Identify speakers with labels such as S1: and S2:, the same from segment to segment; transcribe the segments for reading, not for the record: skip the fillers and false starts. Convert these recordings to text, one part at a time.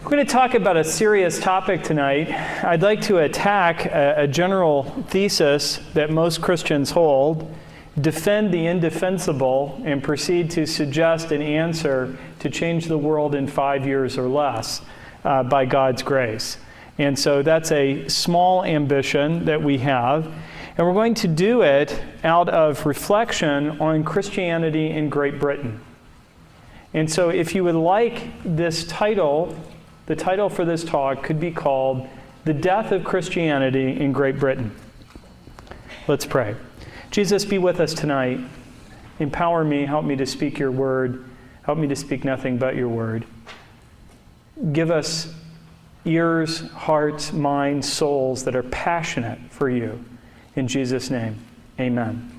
S1: We're going to talk about a serious topic tonight. I'd like to attack a general thesis that most Christians hold, defend the indefensible, and proceed to suggest an answer to change the world in 5 years or less by God's grace. And so that's a small ambition that we have. And we're going to do it out of reflection on Christianity in Great Britain. And so if you would like this title, the title for this talk could be called The Death of Christianity in Great Britain. Let's pray. Jesus, be with us tonight. Empower me, help me to speak your word. Help me to speak nothing but your word. Give us ears, hearts, minds, souls that are passionate for you. In Jesus' name, amen.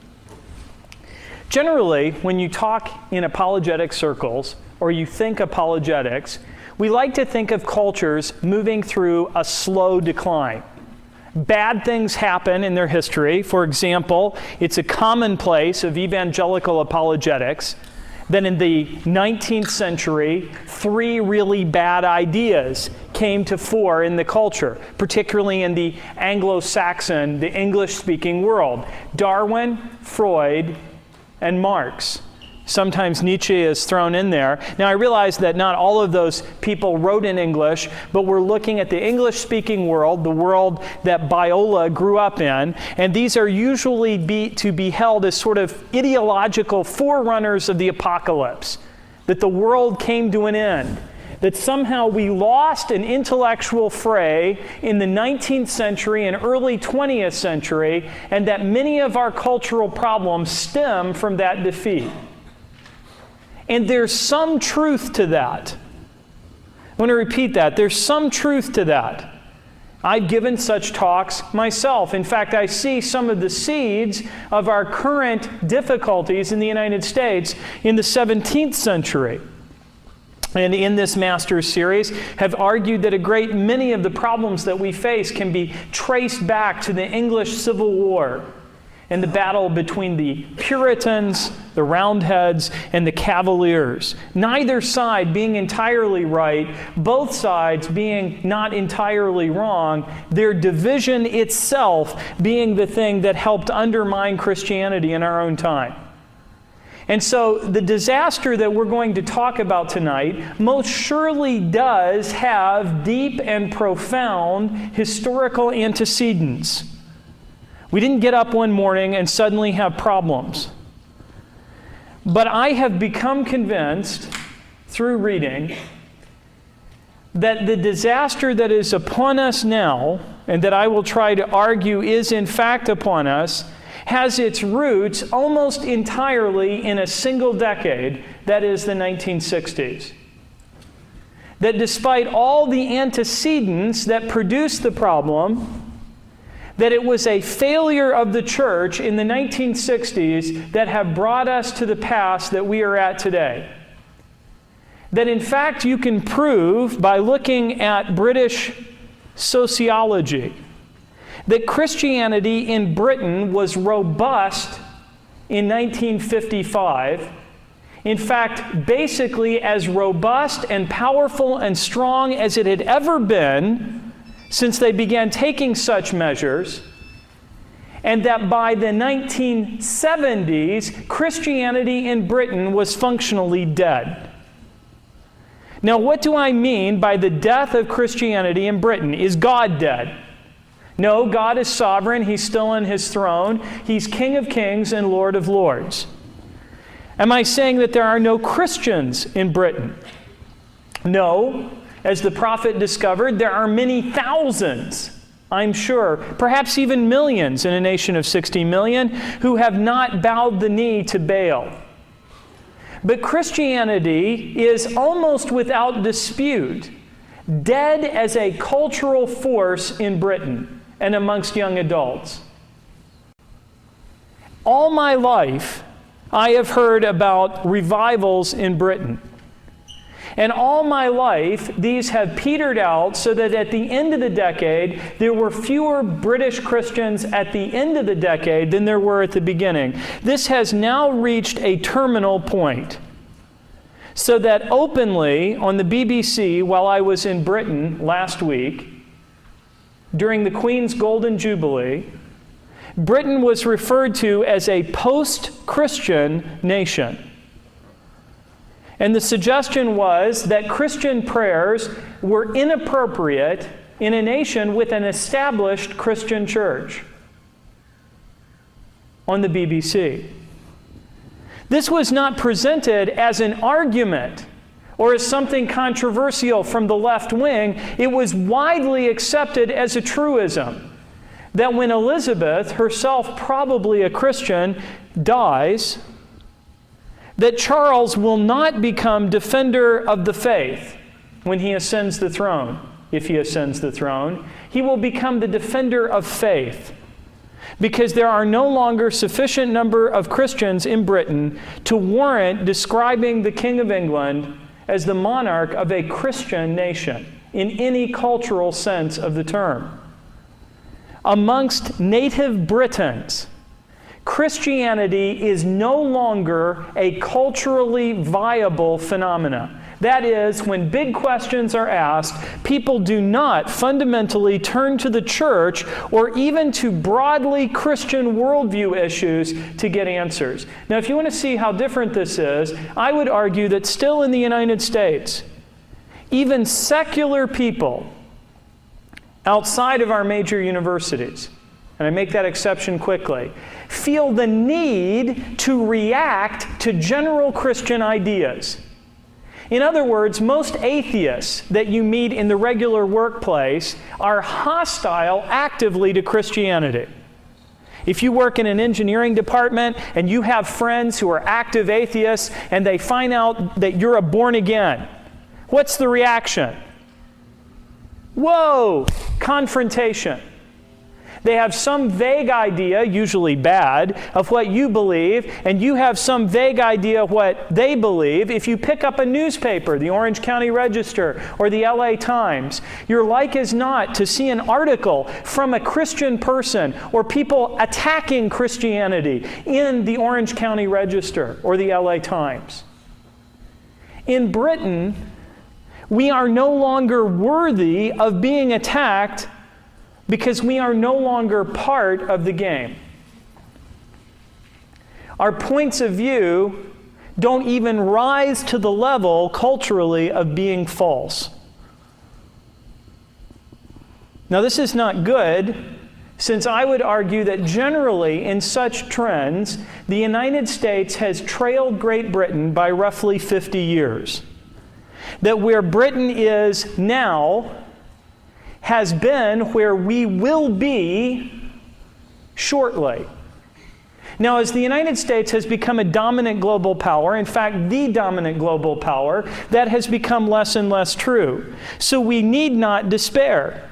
S1: Generally, when you talk in apologetic circles, or you think apologetics, we like to think of cultures moving through a slow decline. Bad things happen in their history. For example, it's a commonplace of evangelical apologetics that in the 19th century, 3 really bad ideas came to fore in the culture, particularly in the Anglo-Saxon, the English-speaking world. Darwin, Freud, and Marx. Sometimes Nietzsche is thrown in there. Now I realize that not all of those people wrote in English, but we're looking at the English-speaking world, the world that Biola grew up in, and these are usually to be held as sort of ideological forerunners of the apocalypse, that the world came to an end, that somehow we lost an intellectual fray in the 19th century and early 20th century, and that many of our cultural problems stem from that defeat. And there's some truth to that. I want to repeat that. There's some truth to that. I've given such talks myself. In fact, I see some of the seeds of our current difficulties in the United States in the 17th century. And in this Master's series, have argued that a great many of the problems that we face can be traced back to the English Civil War and the battle between the Puritans, the Roundheads, and the Cavaliers. Neither side being entirely right, both sides being not entirely wrong, their division itself being the thing that helped undermine Christianity in our own time. And so the disaster that we're going to talk about tonight most surely does have deep and profound historical antecedents. We didn't get up one morning and suddenly have problems. But I have become convinced through reading that the disaster that is upon us now, and that I will try to argue is in fact upon us, has its roots almost entirely in a single decade, that is the 1960s. That despite all the antecedents that produced the problem, that it was a failure of the church in the 1960s that have brought us to the pass that we are at today. That in fact you can prove by looking at British sociology that Christianity in Britain was robust in 1955. In fact, basically as robust and powerful and strong as it had ever been since they began taking such measures, and that by the 1970s, Christianity in Britain was functionally dead. Now, what do I mean by the death of Christianity in Britain? Is God dead? No, God is sovereign. He's still on his throne. He's King of Kings and Lord of Lords. Am I saying that there are no Christians in Britain? No. As the prophet discovered, there are many thousands, I'm sure, perhaps even millions in a nation of 60 million, who have not bowed the knee to Baal. But Christianity is almost without dispute dead as a cultural force in Britain and amongst young adults. All my life, I have heard about revivals in Britain. And all my life, these have petered out so that at the end of the decade, there were fewer British Christians at the end of the decade than there were at the beginning. This has now reached a terminal point. So that openly on the BBC, while I was in Britain last week, during the Queen's Golden Jubilee, Britain was referred to as a post-Christian nation. And the suggestion was that Christian prayers were inappropriate in a nation with an established Christian church on the BBC. This was not presented as an argument or as something controversial from the left wing. It was widely accepted as a truism that when Elizabeth, herself probably a Christian, dies, that Charles will not become defender of the faith when he ascends the throne. If he ascends the throne, he will become the defender of faith, because there are no longer sufficient number of Christians in Britain to warrant describing the King of England as the monarch of a Christian nation in any cultural sense of the term. Amongst native Britons, Christianity is no longer a culturally viable phenomenon. That is, when big questions are asked, people do not fundamentally turn to the church or even to broadly Christian worldview issues to get answers. Now, if you want to see how different this is, I would argue that still in the United States, even secular people outside of our major universities, and I make that exception quickly, feel the need to react to general Christian ideas. In other words, most atheists that you meet in the regular workplace are hostile actively to Christianity. If you work in an engineering department and you have friends who are active atheists and they find out that you're a born again, what's the reaction? Whoa! Confrontation. They have some vague idea, usually bad, of what you believe, and you have some vague idea of what they believe. If you pick up a newspaper, the Orange County Register or the LA Times, you're like as not to see an article from a Christian person or people attacking Christianity in the Orange County Register or the LA Times. In Britain, we are no longer worthy of being attacked because we are no longer part of the game. Our points of view don't even rise to the level culturally of being false. Now, this is not good, since I would argue that generally in such trends, the United States has trailed Great Britain by roughly 50 years. That where Britain is now has been where we will be shortly. Now, as the United States has become a dominant global power, in fact, the dominant global power, that has become less and less true. So we need not despair.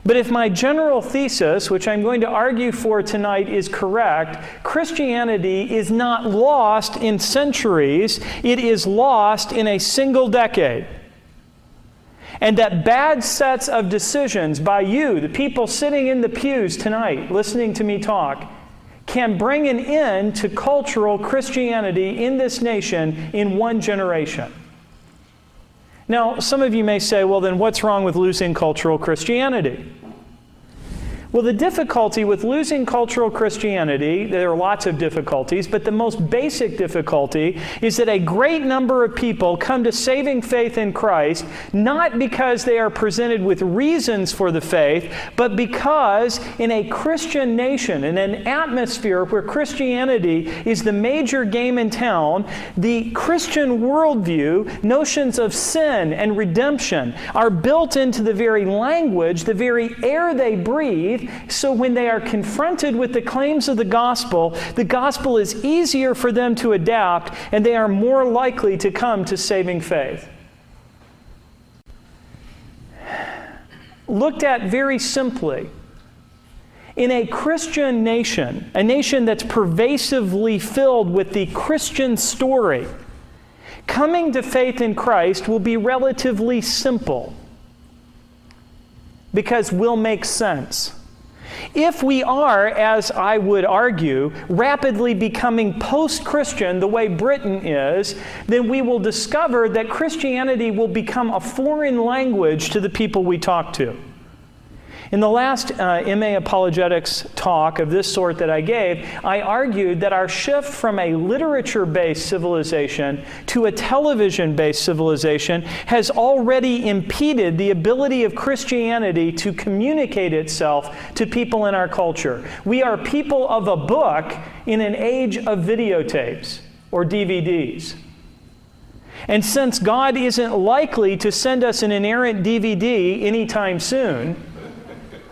S1: But if my general thesis, which I'm going to argue for tonight, is correct, Christianity is not lost in centuries, it is lost in a single decade. And that bad sets of decisions by you, the people sitting in the pews tonight, listening to me talk, can bring an end to cultural Christianity in this nation in one generation. Now, some of you may say, well, then what's wrong with losing cultural Christianity? Well, the difficulty with losing cultural Christianity, there are lots of difficulties, but the most basic difficulty is that a great number of people come to saving faith in Christ not because they are presented with reasons for the faith, but because in a Christian nation, in an atmosphere where Christianity is the major game in town, the Christian worldview, notions of sin and redemption, are built into the very language, the very air they breathe. So when they are confronted with the claims of the gospel is easier for them to adapt, and they are more likely to come to saving faith. Looked at very simply, in a Christian nation, a nation that's pervasively filled with the Christian story, coming to faith in Christ will be relatively simple because we'll make sense. If we are, as I would argue, rapidly becoming post-Christian the way Britain is, then we will discover that Christianity will become a foreign language to the people we talk to. In the last MA Apologetics talk of this sort that I gave, I argued that our shift from a literature-based civilization to a television-based civilization has already impeded the ability of Christianity to communicate itself to people in our culture. We are people of a book in an age of videotapes or DVDs. And since God isn't likely to send us an inerrant DVD anytime soon,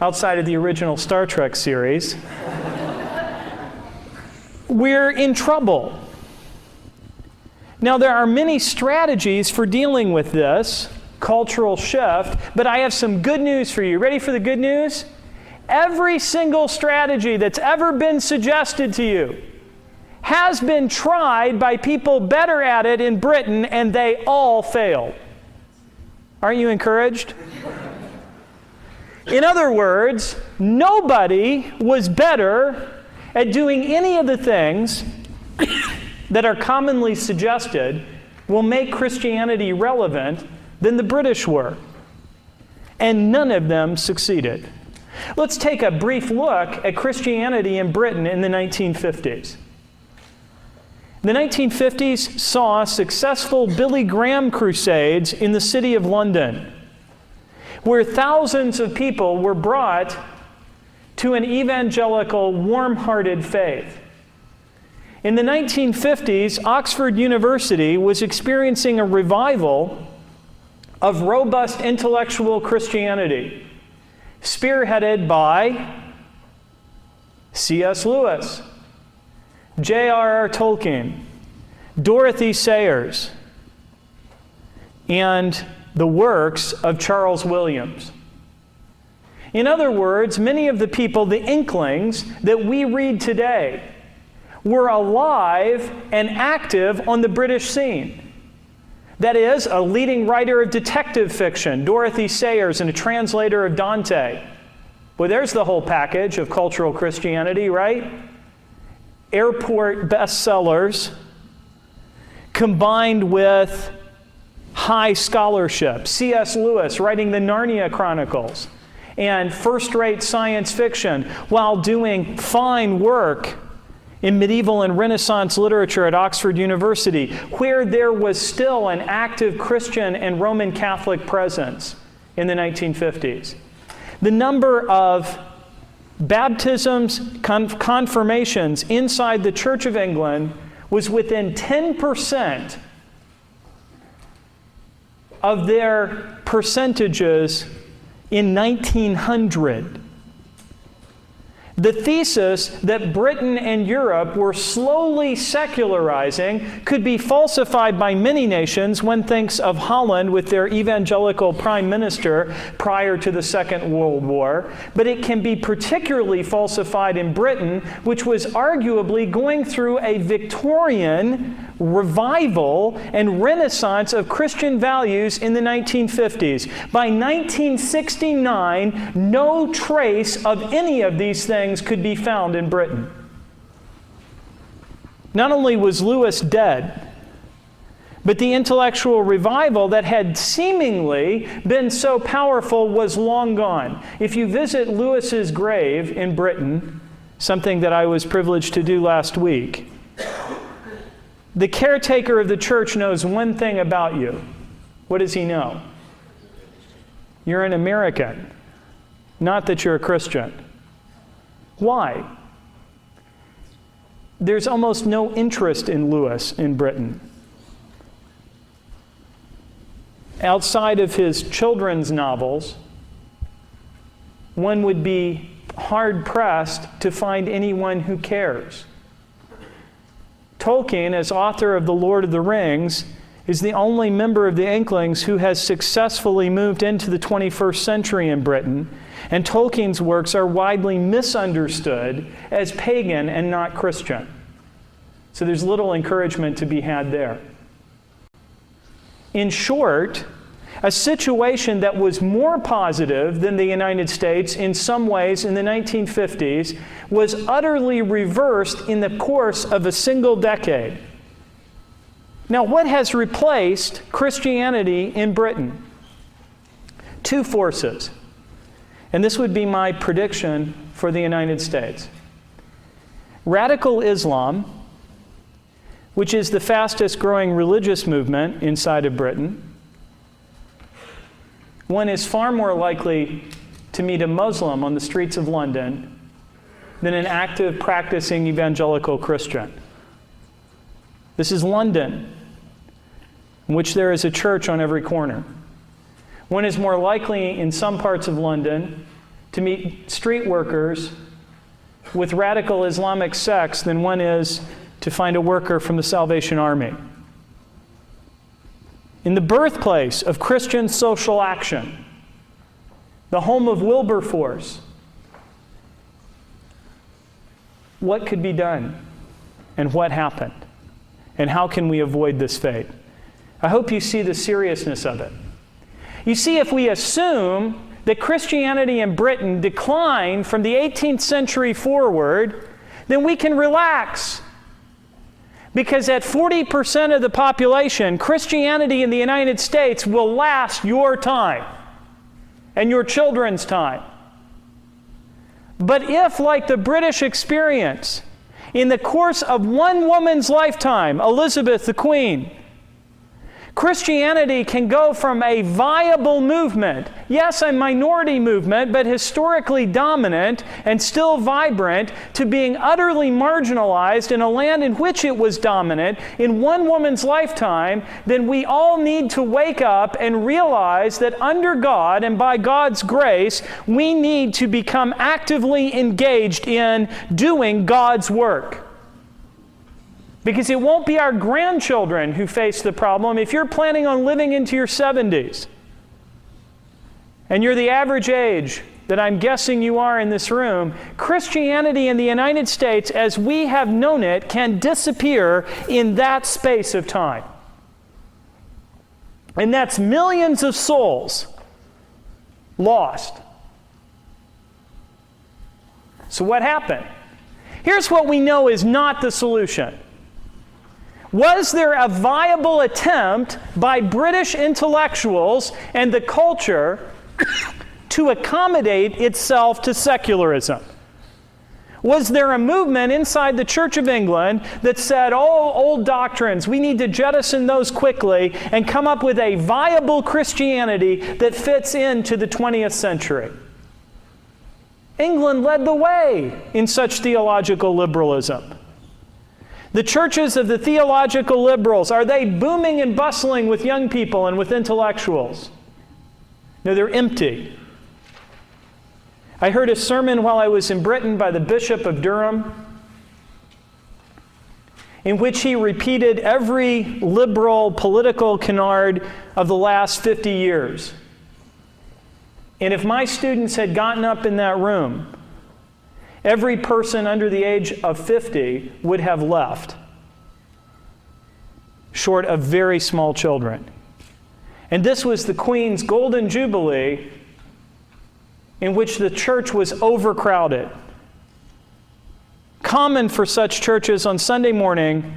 S1: outside of the original Star Trek series, we're in trouble. Now, there are many strategies for dealing with this cultural shift, but I have some good news for you. Ready for the good news? Every single strategy that's ever been suggested to you has been tried by people better at it in Britain, and they all failed. Aren't you encouraged? In other words, nobody was better at doing any of the things that are commonly suggested will make Christianity relevant than the British were. And none of them succeeded. Let's take a brief look at Christianity in Britain in the 1950s. The 1950s saw successful Billy Graham crusades in the city of London, where thousands of people were brought to an evangelical, warm-hearted faith. In the 1950s, Oxford University was experiencing a revival of robust intellectual Christianity, spearheaded by C.S. Lewis, J.R.R. Tolkien, Dorothy Sayers, and the works of Charles Williams. In other words, many of the people, the Inklings, that we read today were alive and active on the British scene. That is, a leading writer of detective fiction, Dorothy Sayers, and a translator of Dante. Well, there's the whole package of cultural Christianity, right? Airport bestsellers combined with high scholarship. C.S. Lewis writing the Narnia Chronicles and first-rate science fiction while doing fine work in medieval and Renaissance literature at Oxford University, where there was still an active Christian and Roman Catholic presence in the 1950s. The number of baptisms, confirmations inside the Church of England was within 10% of their percentages in 1900. The thesis that Britain and Europe were slowly secularizing could be falsified by many nations. One thinks of Holland with their evangelical prime minister prior to the Second World War. But it can be particularly falsified in Britain, which was arguably going through a Victorian revival and renaissance of Christian values in the 1950s. By 1969, no trace of any of these things could be found in Britain. Not only was Lewis dead, but the intellectual revival that had seemingly been so powerful was long gone. If you visit Lewis's grave in Britain, something that I was privileged to do last week, the caretaker of the church knows one thing about you. What does he know? You're an American, not that you're a Christian. Why? There's almost no interest in Lewis in Britain. Outside of his children's novels, one would be hard-pressed to find anyone who cares. Tolkien, as author of The Lord of the Rings, is the only member of the Inklings who has successfully moved into the 21st century in Britain, and Tolkien's works are widely misunderstood as pagan and not Christian. So there's little encouragement to be had there. In short, a situation that was more positive than the United States in some ways in the 1950s was utterly reversed in the course of a single decade. Now, what has replaced Christianity in Britain? Two forces. And this would be my prediction for the United States. Radical Islam, which is the fastest growing religious movement inside of Britain. One is far more likely to meet a Muslim on the streets of London than an active, practicing evangelical Christian. This is London, in which there is a church on every corner. One is more likely in some parts of London to meet street workers with radical Islamic sects than one is to find a worker from the Salvation Army. In the birthplace of Christian social action, the home of Wilberforce, what could be done? And what happened? And how can we avoid this fate? I hope you see the seriousness of it. You see, if we assume that Christianity in Britain declined from the 18th century forward, then we can relax. Because at 40% of the population, Christianity in the United States will last your time and your children's time. But if, like the British experience, in the course of one woman's lifetime, Elizabeth the Queen, Christianity can go from a viable movement, yes, a minority movement, but historically dominant and still vibrant, to being utterly marginalized in a land in which it was dominant in one woman's lifetime, then we all need to wake up and realize that under God and by God's grace, we need to become actively engaged in doing God's work. Because it won't be our grandchildren who face the problem. If you're planning on living into your 70s, and you're the average age that I'm guessing you are in this room, Christianity in the United States, as we have known it, can disappear in that space of time. And that's millions of souls lost. So what happened? Here's what we know is not the solution. Was there a viable attempt by British intellectuals and the culture to accommodate itself to secularism? Was there a movement inside the Church of England that said, oh, old doctrines, we need to jettison those quickly and come up with a viable Christianity that fits into the 20th century? England led the way in such theological liberalism. The churches of the theological liberals, are they booming and bustling with young people and with intellectuals? No, they're empty. I heard a sermon while I was in Britain by the Bishop of Durham, in which he repeated every liberal political canard of the last 50 years. And if my students had gotten up in that room, every person under the age of 50 would have left, short of very small children. And this was the Queen's Golden Jubilee, in which the church was overcrowded. Common for such churches on Sunday morning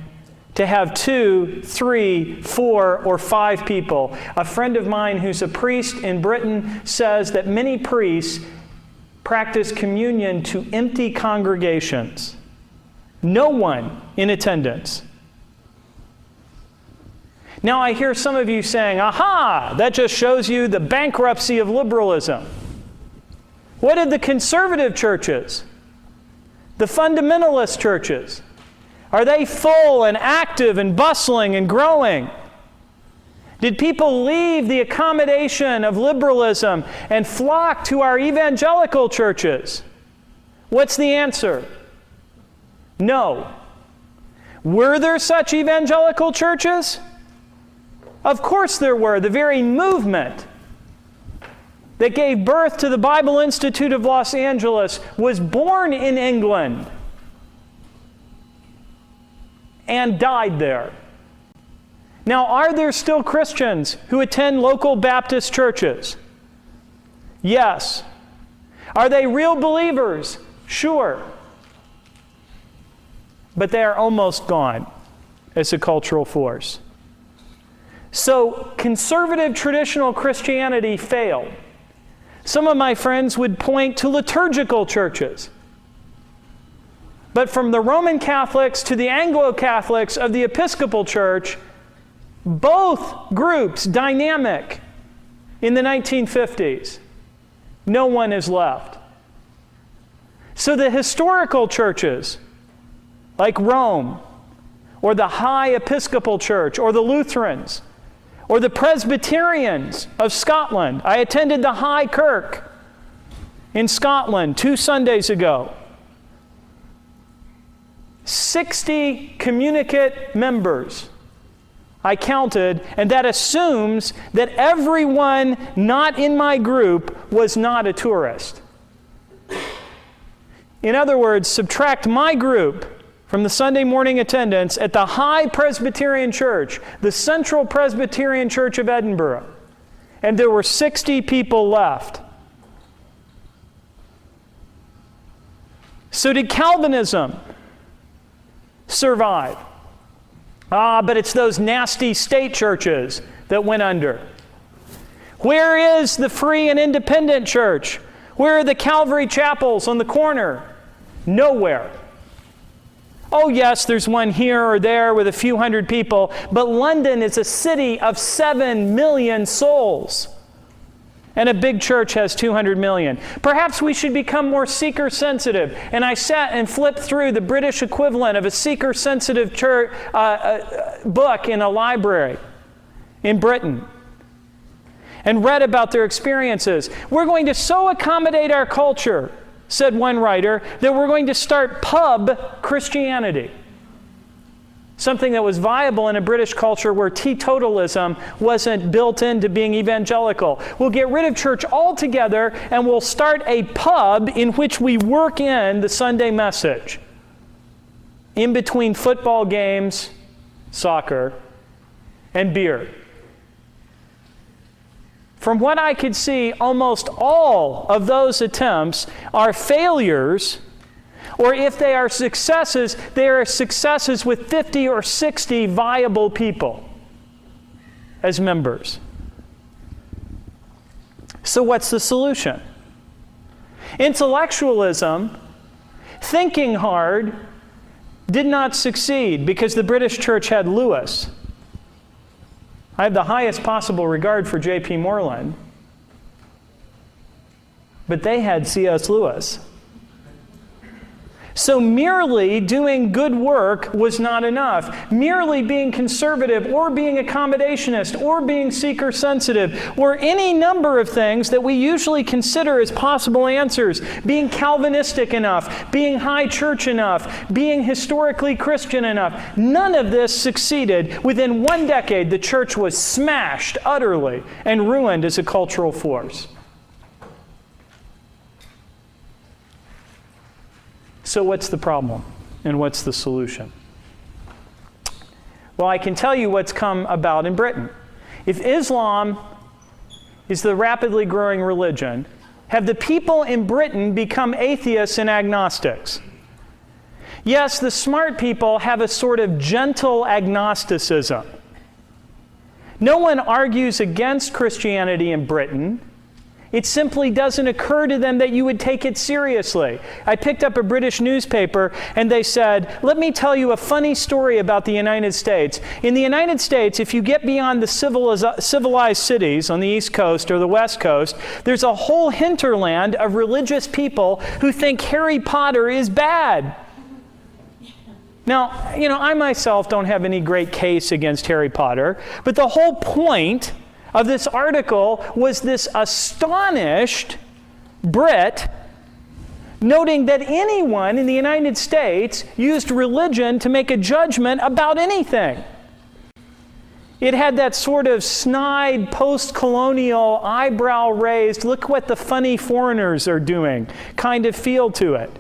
S1: to have 2, 3, 4, or 5 people. A friend of mine who's a priest in Britain says that many priests practice communion to empty congregations. No one in attendance. Now I hear some of you saying, aha, that just shows you the bankruptcy of liberalism. What did the conservative churches, the fundamentalist churches, are they full and active and bustling and growing? Did people leave the accommodation of liberalism and flock to our evangelical churches? What's the answer? No. Were there such evangelical churches? Of course there were. The very movement that gave birth to the Bible Institute of Los Angeles was born in England and died there. Now, are there still Christians who attend local Baptist churches? Yes. Are they real believers? Sure. But they are almost gone as a cultural force. So, conservative traditional Christianity failed. Some of my friends would point to liturgical churches. But from the Roman Catholics to the Anglo-Catholics of the Episcopal Church, both groups dynamic in the 1950s, no one is left. So the historical churches, like Rome, or the High Episcopal Church, or the Lutherans, or the Presbyterians of Scotland. I attended the High Kirk in Scotland 2 Sundays ago. 60 communicate members I counted, and that assumes that everyone not in my group was not a tourist. In other words, subtract my group from the Sunday morning attendance at the High Presbyterian Church, the Central Presbyterian Church of Edinburgh, and there were 60 people left. So did Calvinism survive? But it's those nasty state churches that went under. Where is the free and independent church? Where are the Calvary chapels on the corner? Nowhere. Oh yes, there's one here or there with a few hundred people, but London is a city of 7 million souls. And a big church has 200 million. Perhaps we should become more seeker-sensitive. And I sat and flipped through the British equivalent of a seeker-sensitive church, book in a library in Britain and read about their experiences. We're going to so accommodate our culture, said one writer, that we're going to start pub Christianity. Something that was viable in a British culture where teetotalism wasn't built into being evangelical. We'll get rid of church altogether and we'll start a pub in which we work in the Sunday message. In between football games, soccer, and beer. From what I could see, almost all of those attempts are failures. Or if they are successes with 50 or 60 viable people as members. So what's the solution? Intellectualism, thinking hard, did not succeed because the British church had Lewis. I have the highest possible regard for J.P. Moreland, but they had C.S. Lewis. So merely doing good work was not enough. Merely being conservative or being accommodationist or being seeker-sensitive or any number of things that we usually consider as possible answers, being Calvinistic enough, being high church enough, being historically Christian enough, none of this succeeded. Within 1 decade, the church was smashed utterly and ruined as a cultural force. So what's the problem and what's the solution? Well, I can tell you what's come about in Britain. If Islam is the rapidly growing religion, have the people in Britain become atheists and agnostics? Yes, the smart people have a sort of gentle agnosticism. No one argues against Christianity in Britain. It simply doesn't occur to them that you would take it seriously. I picked up a British newspaper and they said, let me tell you a funny story about the United States. In the United States, if you get beyond the civilized cities on the East Coast or the West Coast, there's a whole hinterland of religious people who think Harry Potter is bad. Now, I myself don't have any great case against Harry Potter, but the whole point of this article was this astonished Brit noting that anyone in the United States used religion to make a judgment about anything. It had that sort of snide, post-colonial, eyebrow-raised, look what the funny foreigners are doing kind of feel to it.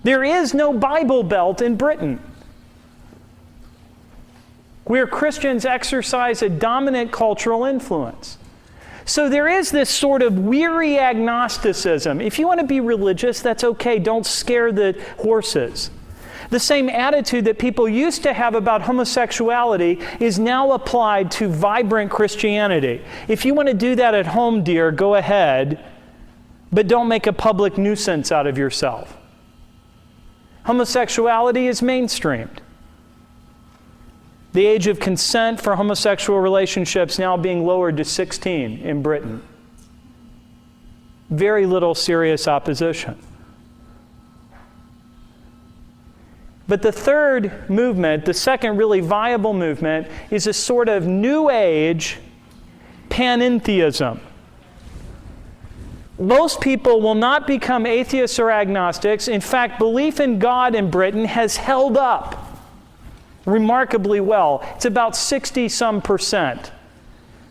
S1: There is no Bible Belt in Britain. where Christians exercise a dominant cultural influence. So there is this sort of weary agnosticism. If you want to be religious, that's okay. Don't scare the horses. The same attitude that people used to have about homosexuality is now applied to vibrant Christianity. If you want to do that at home, dear, go ahead, but don't make a public nuisance out of yourself. Homosexuality is mainstreamed. The age of consent for homosexual relationships now being lowered to 16 in Britain. Very little serious opposition. But the third movement, the second really viable movement, is a sort of New Age panentheism. Most people will not become atheists or agnostics. In fact, belief in God in Britain has held up remarkably well. It's about 60-some percent.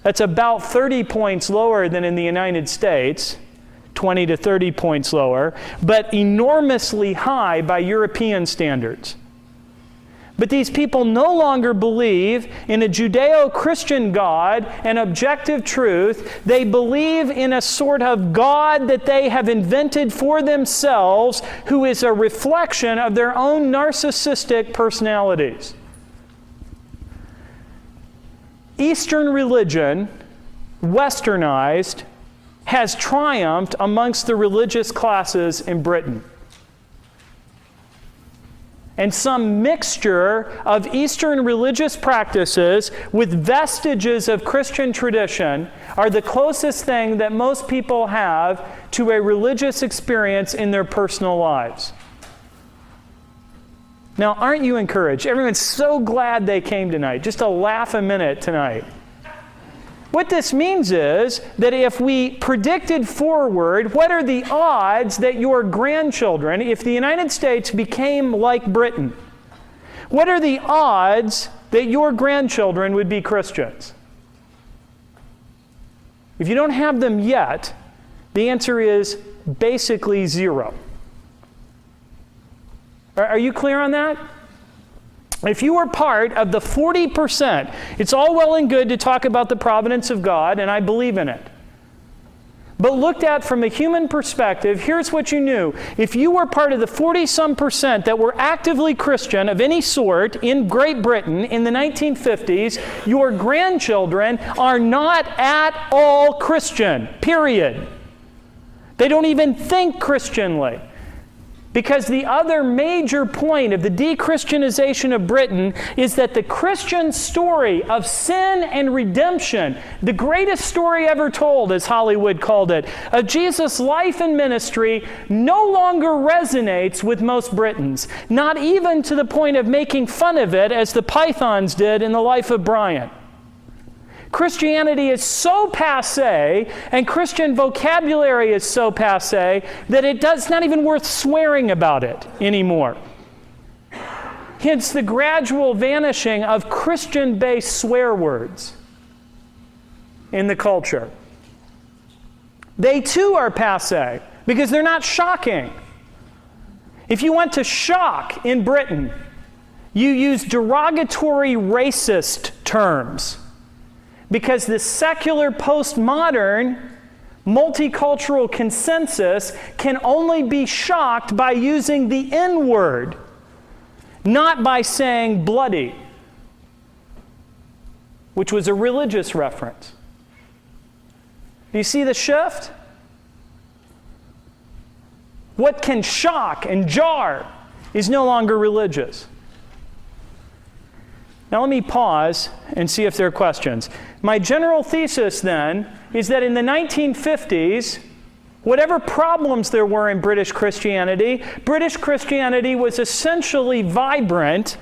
S1: That's about 30 points lower than in the United States, 20 to 30 points lower, but enormously high by European standards. But these people no longer believe in a Judeo-Christian God and objective truth. They believe in a sort of God that they have invented for themselves, who is a reflection of their own narcissistic personalities. Eastern religion, westernized, has triumphed amongst the religious classes in Britain. And some mixture of Eastern religious practices with vestiges of Christian tradition are the closest thing that most people have to a religious experience in their personal lives. Now, aren't you encouraged? Everyone's so glad they came tonight. Just a laugh a minute tonight. What this means is that if we predicted forward, what are the odds that your grandchildren, if the United States became like Britain, what are the odds that your grandchildren would be Christians? If you don't have them yet, the answer is basically zero. Are you clear on that? If you were part of the 40%, it's all well and good to talk about the providence of God, and I believe in it. But looked at from a human perspective, here's what you knew. If you were part of the 40-some percent that were actively Christian of any sort in Great Britain in the 1950s, your grandchildren are not at all Christian, period. They don't even think Christianly. Because the other major point of the de-Christianization of Britain is that the Christian story of sin and redemption, the greatest story ever told, as Hollywood called it, of Jesus' life and ministry, no longer resonates with most Britons, not even to the point of making fun of it as the Pythons did in The Life of Brian. Christianity is so passé, and Christian vocabulary is so passé, that it's not even worth swearing about it anymore. Hence the gradual vanishing of Christian-based swear words in the culture. They too are passé, because they're not shocking. If you want to shock in Britain, you use derogatory racist terms. Because the secular postmodern multicultural consensus can only be shocked by using the N-word, not by saying bloody, which was a religious reference. Do you see the shift? What can shock and jar is no longer religious. Now let me pause and see if there are questions. My general thesis then is that in the 1950s, whatever problems there were in British Christianity was essentially vibrant.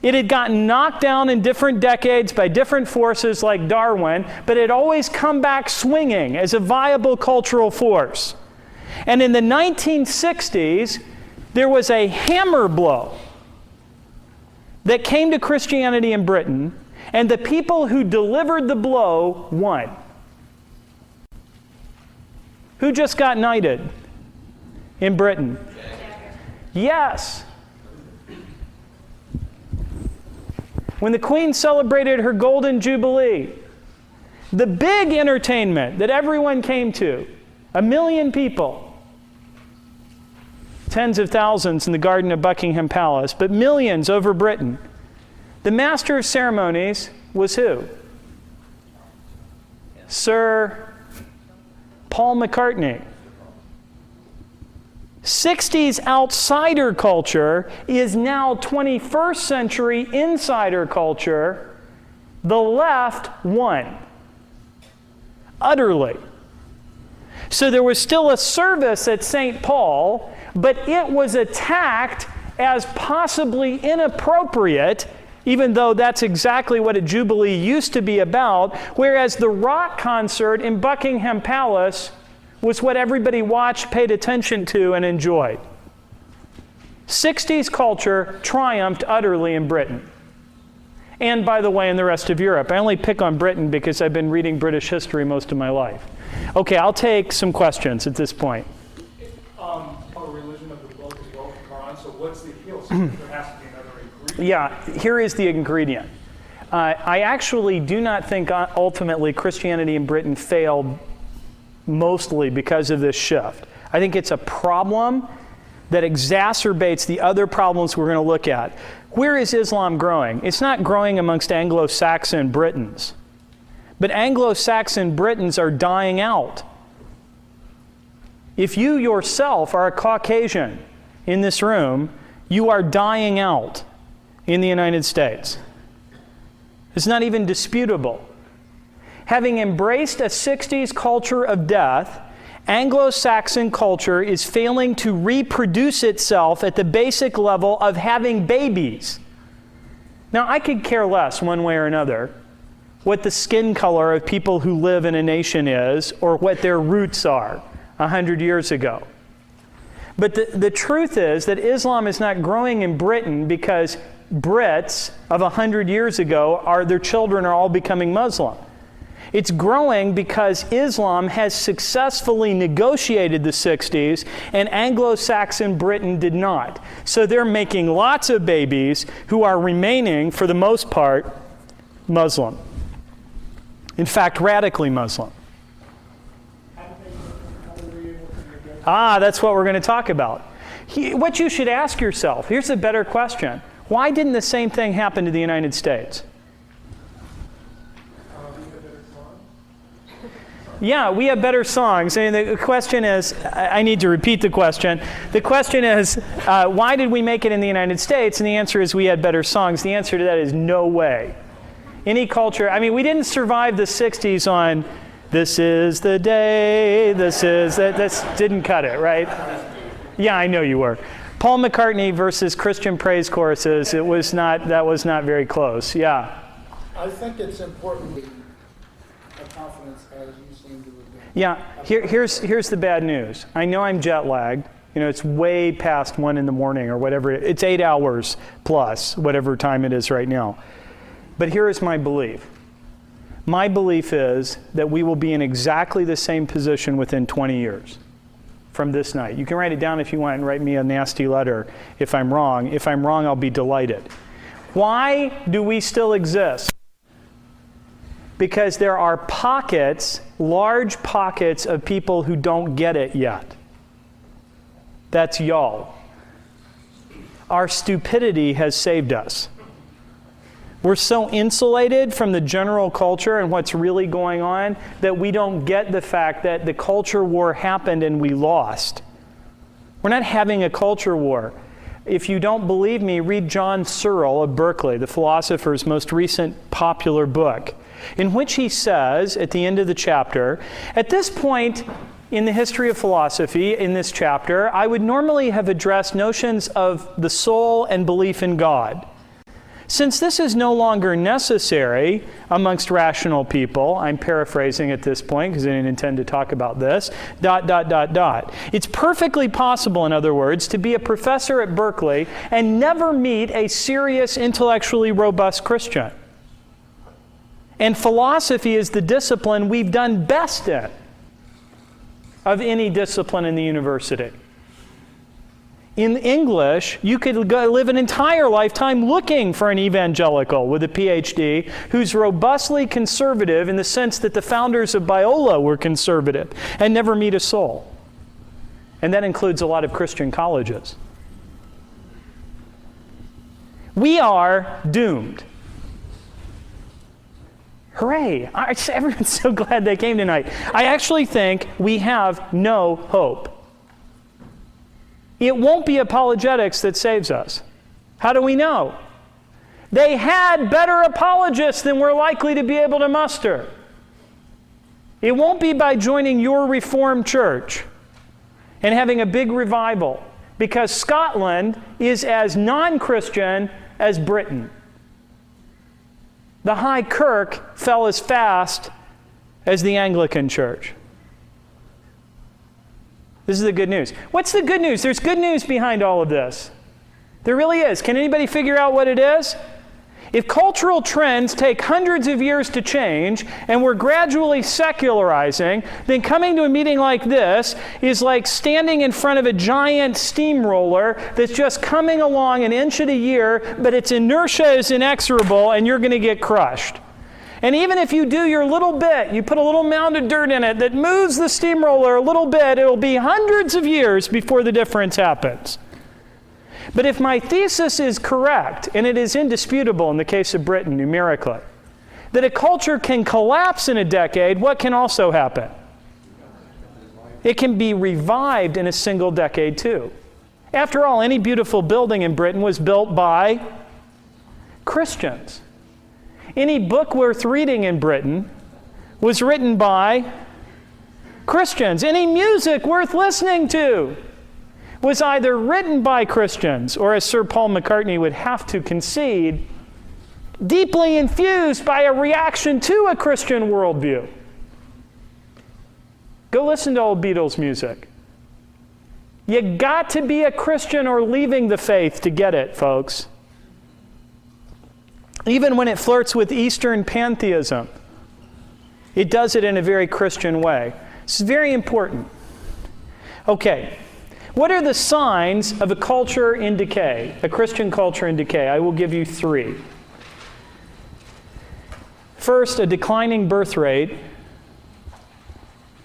S1: It had gotten knocked down in different decades by different forces like Darwin, but it had always come back swinging as a viable cultural force. And in the 1960s, there was a hammer blow that came to Christianity in Britain, and the people who delivered the blow won. Who just got knighted in Britain? Yes. when the Queen celebrated her Golden Jubilee, the big entertainment that everyone came to, 1 million people, tens of thousands in the garden of Buckingham Palace, but millions over Britain. The master of ceremonies was who? Sir Paul McCartney. 60s outsider culture is now 21st century insider culture. The left won. Utterly. So there was still a service at St. Paul, but it was attacked as possibly inappropriate, even though that's exactly what a Jubilee used to be about, whereas the rock concert in Buckingham Palace was what everybody watched, paid attention to, and enjoyed. 60s culture triumphed utterly in Britain. And by the way, in the rest of Europe. I only pick on Britain because I've been reading British history most of my life. Okay, I'll take some questions at this point.
S2: Part of religion of the book as well, Quran. So what's the appeal? So there has to be another ingredient.
S1: Yeah, here is the ingredient. I actually do not think ultimately Christianity in Britain failed mostly because of this shift. I think it's a problem that exacerbates the other problems we're going to look at. Where is Islam growing? It's not growing amongst Anglo-Saxon Britons. But Anglo-Saxon Britons are dying out. If you yourself are a Caucasian in this room, you are dying out in the United States. It's not even disputable. Having embraced a 60s culture of death, Anglo-Saxon culture is failing to reproduce itself at the basic level of having babies. Now, I could care less one way or another what the skin color of people who live in a nation is or what their roots are 100 years ago. But the truth is that Islam is not growing in Britain because Brits of 100 years ago, their children are all becoming Muslim. It's growing because Islam has successfully negotiated the 60s and Anglo-Saxon Britain did not. So they're making lots of babies who are remaining, for the most part, Muslim. In fact, radically Muslim. That's what we're going to talk about. What you should ask yourself, here's a better question. Why didn't the same thing happen to the United States? Yeah, we have better songs. And the question is, I need to repeat the question. The question is, why did we make it in the United States? And the answer is we had better songs. The answer to that is no way. Any culture, we didn't survive the 60s on, this is the day, this didn't cut it, right? Yeah, I know you were. Paul McCartney versus Christian praise choruses, that was not very close. Yeah.
S3: I think it's important to have confidence as you seem to have.
S1: Yeah, here's the bad news. I know I'm jet lagged. It's way past 1 in the morning or whatever. It's 8 hours plus, whatever time it is right now. But here is my belief. My belief is that we will be in exactly the same position within 20 years from this night. You can write it down if you want and write me a nasty letter if I'm wrong. If I'm wrong, I'll be delighted. Why do we still exist? Because there are pockets, large pockets of people who don't get it yet. That's y'all. Our stupidity has saved us. We're so insulated from the general culture and what's really going on that we don't get the fact that the culture war happened and we lost. We're not having a culture war. If you don't believe me, read John Searle of Berkeley, the philosopher's most recent popular book, in which he says at the end of the chapter, at this point in the history of philosophy, in this chapter, I would normally have addressed notions of the soul and belief in God. Since this is no longer necessary amongst rational people, I'm paraphrasing at this point because I didn't intend to talk about this, ... It's perfectly possible, in other words, to be a professor at Berkeley and never meet a serious, intellectually robust Christian. And philosophy is the discipline we've done best in of any discipline in the university. in English, you could live an entire lifetime looking for an evangelical with a PhD who's robustly conservative in the sense that the founders of Biola were conservative and never meet a soul. And that includes a lot of Christian colleges. We are doomed. Hooray! Everyone's so glad they came tonight. I actually think we have no hope. It won't be apologetics that saves us. How do we know? They had better apologists than we're likely to be able to muster. It won't be by joining your Reformed church and having a big revival, because Scotland is as non-Christian as Britain. The High Kirk fell as fast as the Anglican Church. This is the good news. What's the good news? There's good news behind all of this. There really is. Can anybody figure out what it is? If cultural trends take hundreds of years to change and we're gradually secularizing, then coming to a meeting like this is like standing in front of a giant steamroller that's just coming along an inch at a year, but its inertia is inexorable and you're going to get crushed. And even if you do your little bit, you put a little mound of dirt in it that moves the steamroller a little bit, it'll be hundreds of years before the difference happens. But if my thesis is correct, and it is indisputable in the case of Britain numerically, that a culture can collapse in a decade, what can also happen? It can be revived in a single decade too. After all, any beautiful building in Britain was built by Christians. Any book worth reading in Britain was written by Christians. Any music worth listening to was either written by Christians or, as Sir Paul McCartney would have to concede, deeply infused by a reaction to a Christian worldview. Go listen to old Beatles music. You got to be a Christian or leaving the faith to get it, folks. Even when it flirts with Eastern pantheism, it does it in a very Christian way. This is very important. Okay, what are the signs of a culture in decay, a Christian culture in decay? I will give you 3. First, a declining birth rate,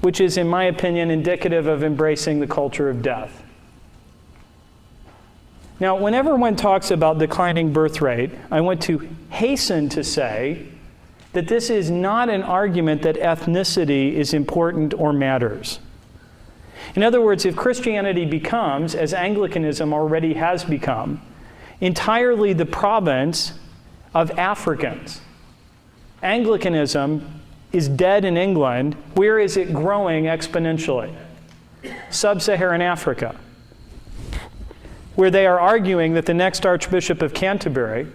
S1: which is, in my opinion, indicative of embracing the culture of death. Now, whenever one talks about declining birth rate, I want to hasten to say that this is not an argument that ethnicity is important or matters. In other words, if Christianity becomes, as Anglicanism already has become, entirely the province of Africans, Anglicanism is dead in England. Where is it growing exponentially? Sub-Saharan Africa, where they are arguing that the next Archbishop of Canterbury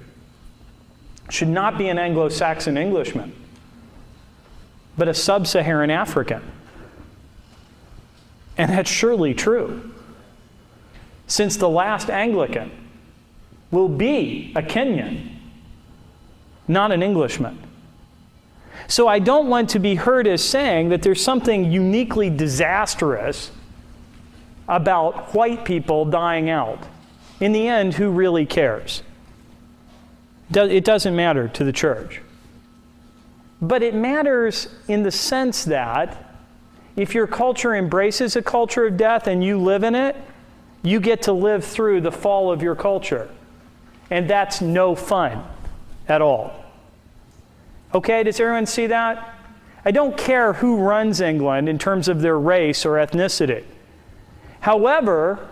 S1: should not be an Anglo-Saxon Englishman, but a Sub-Saharan African. And that's surely true, since the last Anglican will be a Kenyan, not an Englishman. So I don't want to be heard as saying that there's something uniquely disastrous about white people dying out. In the end, who really cares? It doesn't matter to the church. But it matters in the sense that if your culture embraces a culture of death and you live in it, you get to live through the fall of your culture. And that's no fun at all. Okay, does everyone see that? I don't care who runs England in terms of their race or ethnicity. However,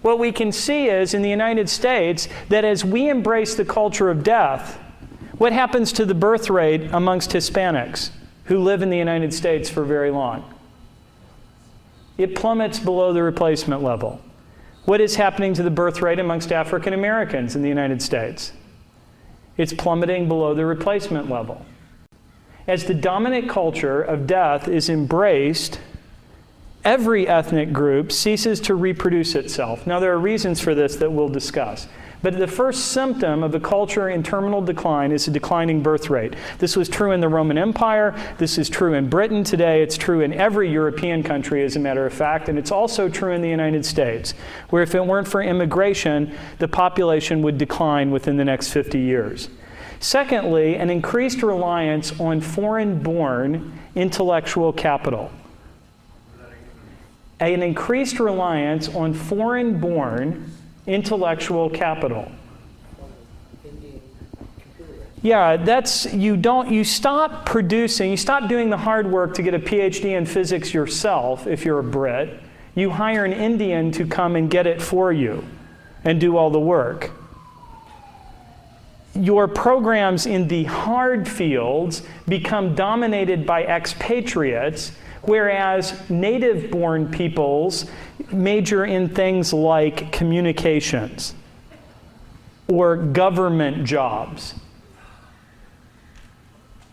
S1: what we can see is in the United States that as we embrace the culture of death, what happens to the birth rate amongst Hispanics who live in the United States for very long? It plummets below the replacement level. What is happening to the birth rate amongst African Americans in the United States? It's plummeting below the replacement level. As the dominant culture of death is embraced, every ethnic group ceases to reproduce itself. Now, there are reasons for this that we'll discuss. But the first symptom of a culture in terminal decline is a declining birth rate. This was true in the Roman Empire. This is true in Britain today. It's true in every European country, as a matter of fact. And it's also true in the United States, where if it weren't for immigration, the population would decline within the next 50 years. Secondly, an increased reliance on foreign-born intellectual capital. An increased reliance on foreign-born intellectual capital. Yeah, you stop doing the hard work to get a PhD in physics yourself if you're a Brit. You hire an Indian to come and get it for you and do all the work. Your programs in the hard fields become dominated by expatriates, whereas native-born peoples major in things like communications or government jobs.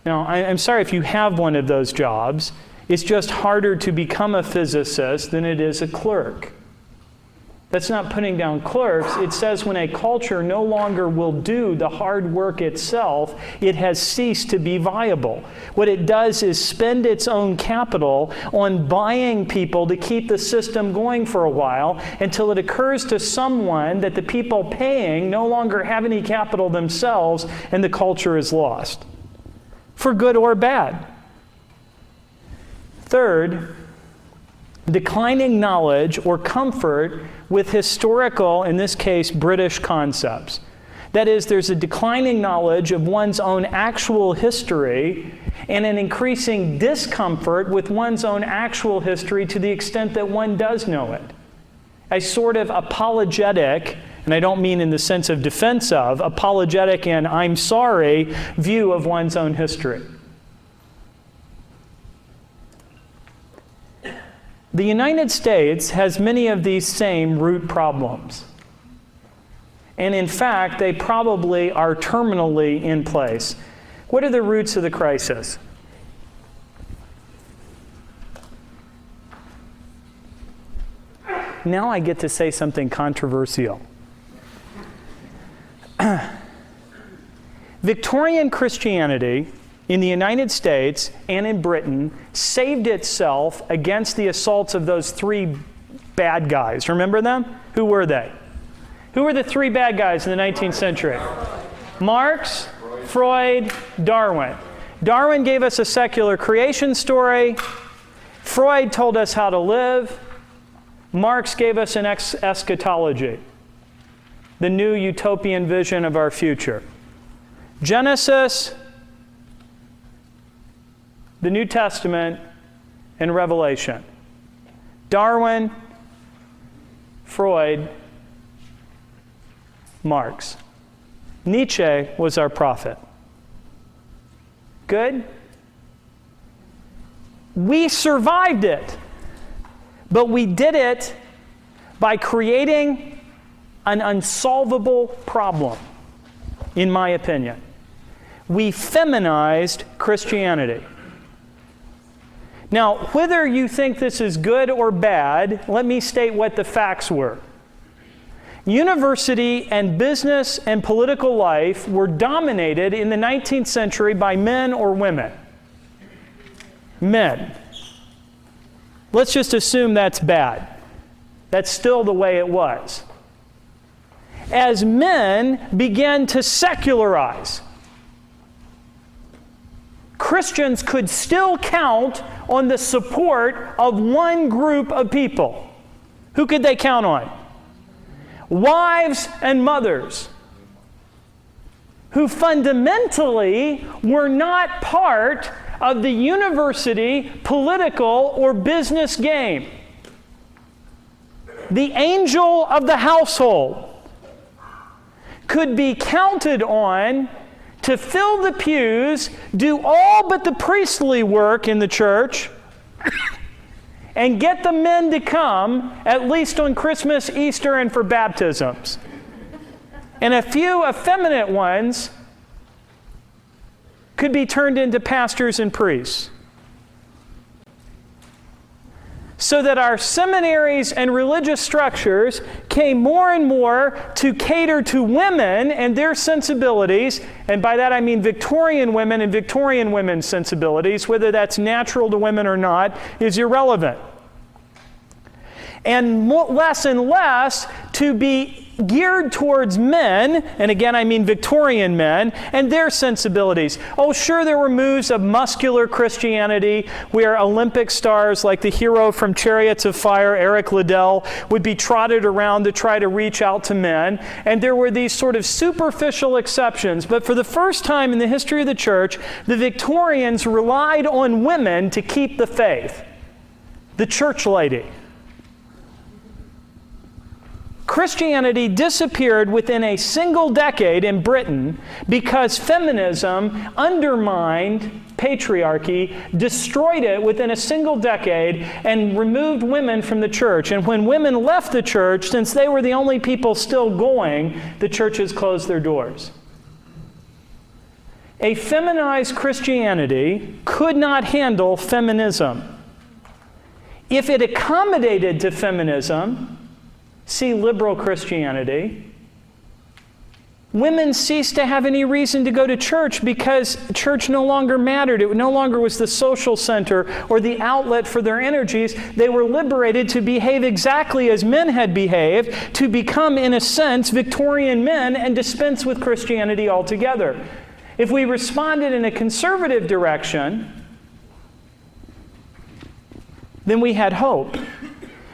S1: Now, I'm sorry if you have one of those jobs. It's just harder to become a physicist than it is a clerk. That's not putting down clerks. It says when a culture no longer will do the hard work itself, it has ceased to be viable. What it does is spend its own capital on buying people to keep the system going for a while until it occurs to someone that the people paying no longer have any capital themselves and the culture is lost, for good or bad. Third, declining knowledge or comfort with historical, in this case, British concepts. That is, there's a declining knowledge of one's own actual history and an increasing discomfort with one's own actual history to the extent that one does know it. A sort of apologetic, and I don't mean in the sense of defense of, apologetic and I'm sorry view of one's own history. The United States has many of these same root problems. And in fact, they probably are terminally in place. What are the roots of the crisis? Now I get to say something controversial. Victorian Christianity in the United States and in Britain saved itself against the assaults of those three bad guys. Remember them? Who were they? Who were the three bad guys in the 19th century? Marx, Freud, Darwin. Darwin gave us a secular creation story. Freud told us how to live. Marx gave us an eschatology, the new utopian vision of our future. Genesis, the New Testament, and Revelation. Darwin, Freud, Marx. Nietzsche was our prophet. Good? We survived it, but we did it by creating an unsolvable problem, in my opinion. We feminized Christianity. Now, whether you think this is good or bad, let me state what the facts were. University and business and political life were dominated in the 19th century by men or women. Men. Let's just assume that's bad. That's still the way it was. As men began to secularize, Christians could still count on the support of one group of people. Who could they count on? Wives and mothers, who fundamentally were not part of the university, political, or business game. The angel of the household could be counted on to fill the pews, do all but the priestly work in the church, and get the men to come, at least on Christmas, Easter, and for baptisms. And a few effeminate ones could be turned into pastors and priests. so that our seminaries and religious structures came more and more to cater to women and their sensibilities, and by that I mean Victorian women and Victorian women's sensibilities. Whether that's natural to women or not is irrelevant. And less and less to be geared towards men, and again I mean Victorian men, and their sensibilities. Oh, sure, there were moves of muscular Christianity where Olympic stars like the hero from Chariots of Fire, Eric Liddell, would be trotted around to try to reach out to men, and there were these sort of superficial exceptions. But for the first time in the history of the church, the Victorians relied on women to keep the faith. The church lady. Christianity disappeared within a single decade in Britain because feminism undermined patriarchy, destroyed it within a single decade, and removed women from the church. And when women left the church, since they were the only people still going, the churches closed their doors. A feminized Christianity could not handle feminism. If it accommodated to feminism, see liberal Christianity, women ceased to have any reason to go to church because church no longer mattered. It no longer was the social center or the outlet for their energies. They were liberated to behave exactly as men had behaved, to become, in a sense, Victorian men and dispense with Christianity altogether. If we responded in a conservative direction, then we had hope.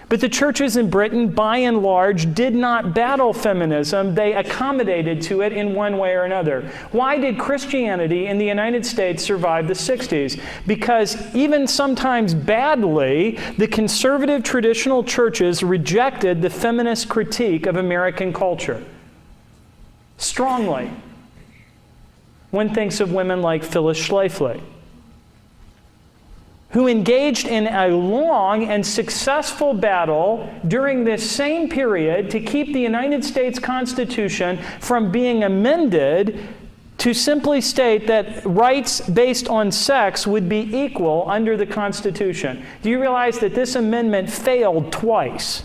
S1: But the churches in Britain, by and large, did not battle feminism. They accommodated to it in one way or another. Why did Christianity in the United States survive the 60s? Because even sometimes badly, the conservative traditional churches rejected the feminist critique of American culture. Strongly. One thinks of women like Phyllis Schlafly, who engaged in a long and successful battle during this same period to keep the United States Constitution from being amended to simply state that rights based on sex would be equal under the Constitution. Do you realize that this amendment failed twice?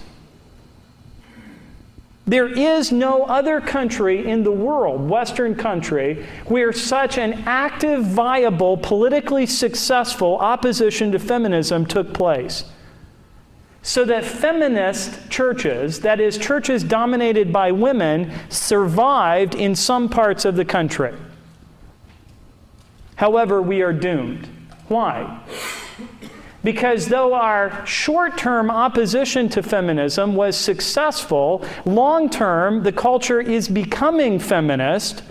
S1: There is no other country in the world, Western country, where such an active, viable, politically successful opposition to feminism took place. So that feminist churches, that is, churches dominated by women, survived in some parts of the country. However, we are doomed. Why? Because though our short-term opposition to feminism was successful, long-term the culture is becoming feminist,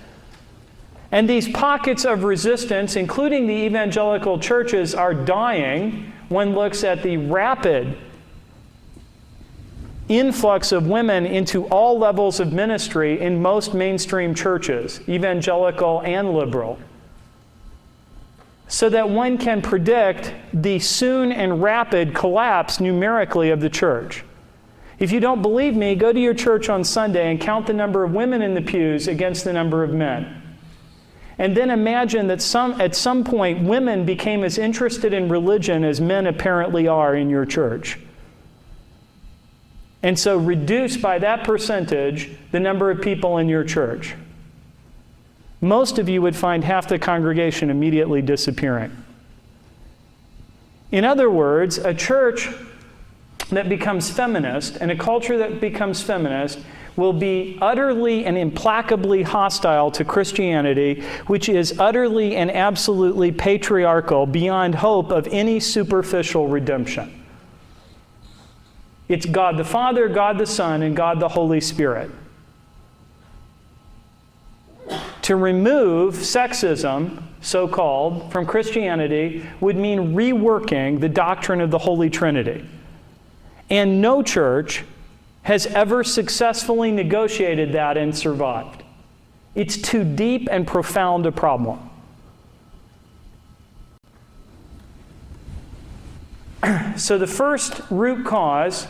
S1: and these pockets of resistance, including the evangelical churches, are dying. One looks at the rapid influx of women into all levels of ministry in most mainstream churches, evangelical and liberal, so that one can predict the soon and rapid collapse numerically of the church. If you don't believe me, go to your church on Sunday and count the number of women in the pews against the number of men. And then imagine that at some point women became as interested in religion as men apparently are in your church. And so reduce by that percentage the number of people in your church. Most of you would find half the congregation immediately disappearing. In other words, a church that becomes feminist and a culture that becomes feminist will be utterly and implacably hostile to Christianity, which is utterly and absolutely patriarchal beyond hope of any superficial redemption. It's God the Father, God the Son, and God the Holy Spirit. To remove sexism, so-called, from Christianity would mean reworking the doctrine of the Holy Trinity. And no church has ever successfully negotiated that and survived. It's too deep and profound a problem. So the first root cause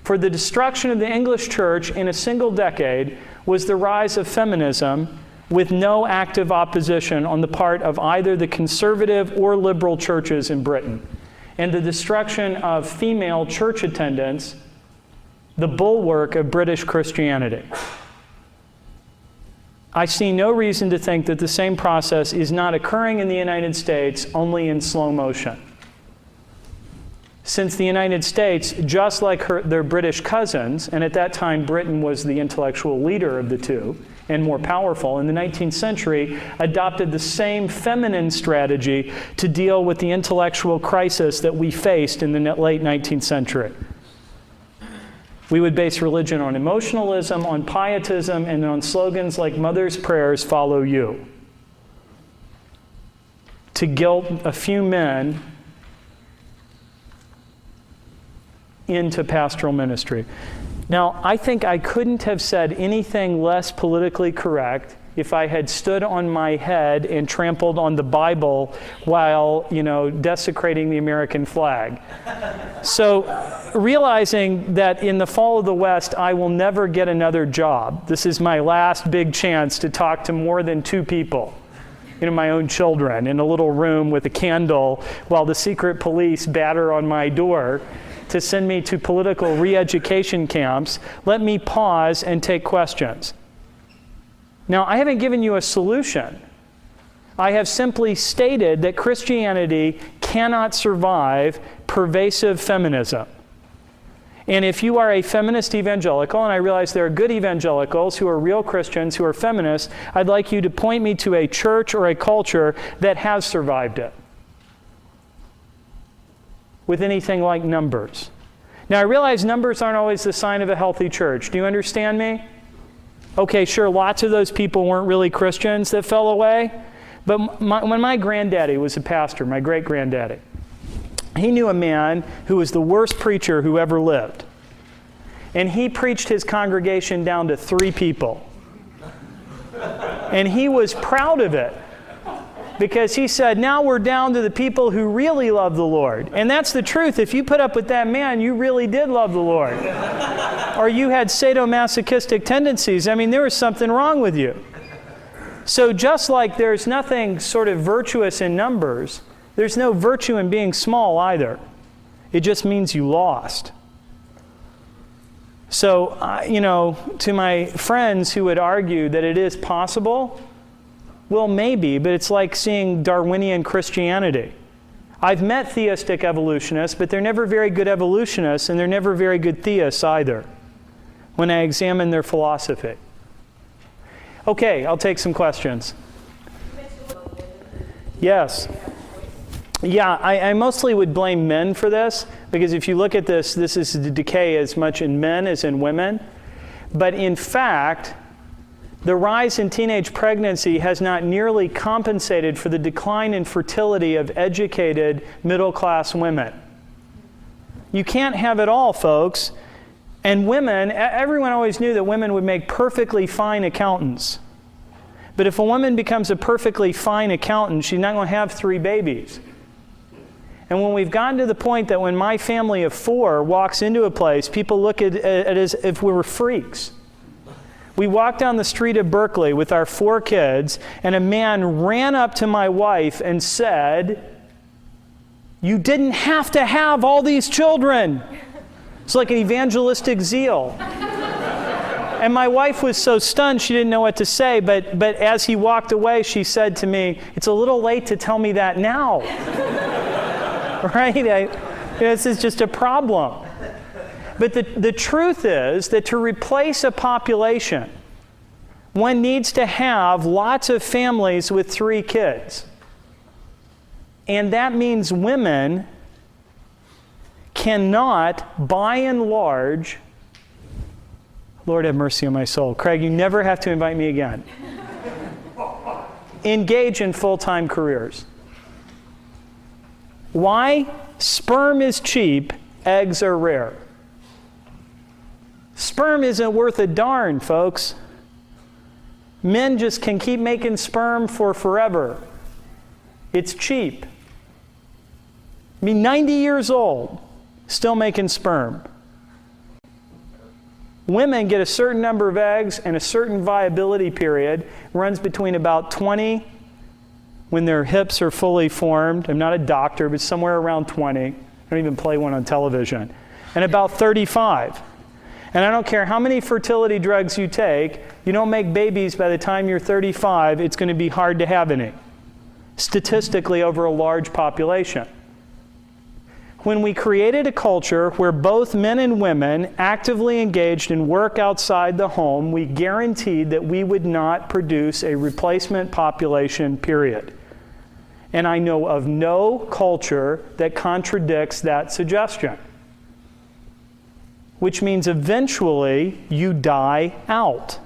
S1: for the destruction of the English church in a single decade was the rise of feminism, with no active opposition on the part of either the conservative or liberal churches in Britain. and the destruction of female church attendance the bulwark of British Christianity. I see no reason to think that the same process is not occurring in the United States, only in slow motion. Since the United States, just like their British cousins, and at that time Britain was the intellectual leader of the two and more powerful, in the 19th century adopted the same feminine strategy to deal with the intellectual crisis that we faced in the late 19th century. We would base religion on emotionalism, on pietism, and on slogans like "Mother's prayers follow you," to guilt a few men into pastoral ministry. Now, I think I couldn't have said anything less politically correct if I had stood on my head and trampled on the Bible while, desecrating the American flag. So, realizing that in the fall of the West, I will never get another job. This is my last big chance to talk to more than two people, my own children, in a little room with a candle while the secret police batter on my door to send me to political re-education camps. Let me pause and take questions. Now, I haven't given you a solution. I have simply stated that Christianity cannot survive pervasive feminism. And if you are a feminist evangelical, and I realize there are good evangelicals who are real Christians, who are feminists, I'd like you to point me to a church or a culture that has survived it with anything like numbers. Now, I realize numbers aren't always the sign of a healthy church. Do you understand me? Okay, sure, lots of those people weren't really Christians that fell away. But when my granddaddy was a pastor, my great-granddaddy, he knew a man who was the worst preacher who ever lived. And he preached his congregation down to 3 people. And he was proud of it, because he said, now we're down to the people who really love the Lord. And that's the truth. If you put up with that man, you really did love the Lord. Or you had sadomasochistic tendencies. I mean, there was something wrong with you. So just like there's nothing sort of virtuous in numbers, there's no virtue in being small either. It just means you lost. So, to my friends who would argue that it is possible, well, maybe, but it's like seeing Darwinian Christianity. I've met theistic evolutionists, but they're never very good evolutionists, and they're never very good theists either when I examine their philosophy. Okay, I'll take some questions. Yes. Yeah, I mostly would blame men for this, because if you look at this is the decay as much in men as in women. But in fact, the rise in teenage pregnancy has not nearly compensated for the decline in fertility of educated middle-class women. You can't have it all, folks. And women, everyone always knew that women would make perfectly fine accountants. But if a woman becomes a perfectly fine accountant, she's not going to have 3 babies. And when we've gotten to the point that when my family of 4 walks into a place, people look at it as if we were freaks. We walked down the street of Berkeley with our 4 kids, and a man ran up to my wife and said, "You didn't have to have all these children." It's like an evangelistic zeal. And my wife was so stunned she didn't know what to say, but as he walked away, she said to me, "It's a little late to tell me that now." Right? This is just a problem. But the truth is that to replace a population, one needs to have lots of families with 3 kids. And that means women cannot, by and large, Lord have mercy on my soul. Craig, you never have to invite me again. Engage in full-time careers. Why? Sperm is cheap, eggs are rare. Sperm isn't worth a darn, folks. Men just can keep making sperm for forever. It's cheap. I mean, 90 years old, still making sperm. Women get a certain number of eggs and a certain viability period, runs between about 20 when their hips are fully formed. I'm not a doctor, but somewhere around 20. I don't even play one on television. And about 35. And I don't care how many fertility drugs you take, you don't make babies by the time you're 35, it's going to be hard to have any, statistically over a large population. When we created a culture where both men and women actively engaged in work outside the home, we guaranteed that we would not produce a replacement population, period. And I know of no culture that contradicts that suggestion. Which means eventually you die out.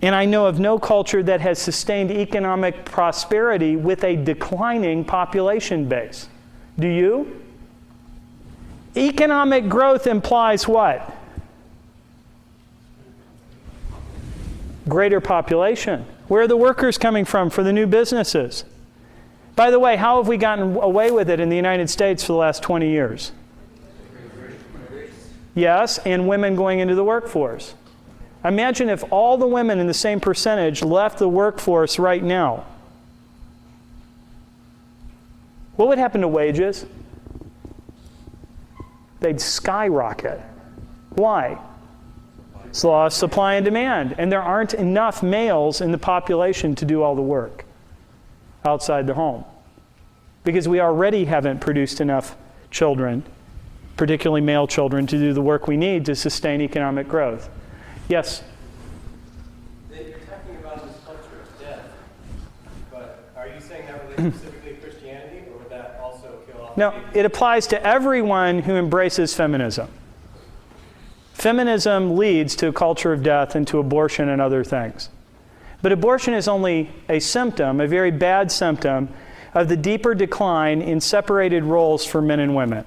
S1: And I know of no culture that has sustained economic prosperity with a declining population base. Do you? Economic growth implies what? Greater population. Where are the workers coming from for the new businesses? By the way, how have we gotten away with it in the United States for the last 20 years? Yes, and women going into the workforce. Imagine if all the women in the same percentage left the workforce right now. What would happen to wages? They'd skyrocket. Why? It's law of supply and demand. And there aren't enough males in the population to do all the work outside the home. Because we already haven't produced enough children, particularly male children, to do the work we need to sustain economic growth. Yes?
S4: You're talking about this culture of death, but are you saying that relates specifically to Christianity, or would that also kill off?
S1: No, it applies to everyone who embraces feminism. Feminism leads to a culture of death and to abortion and other things. But abortion is only a symptom, a very bad symptom, of the deeper decline in separated roles for men and women.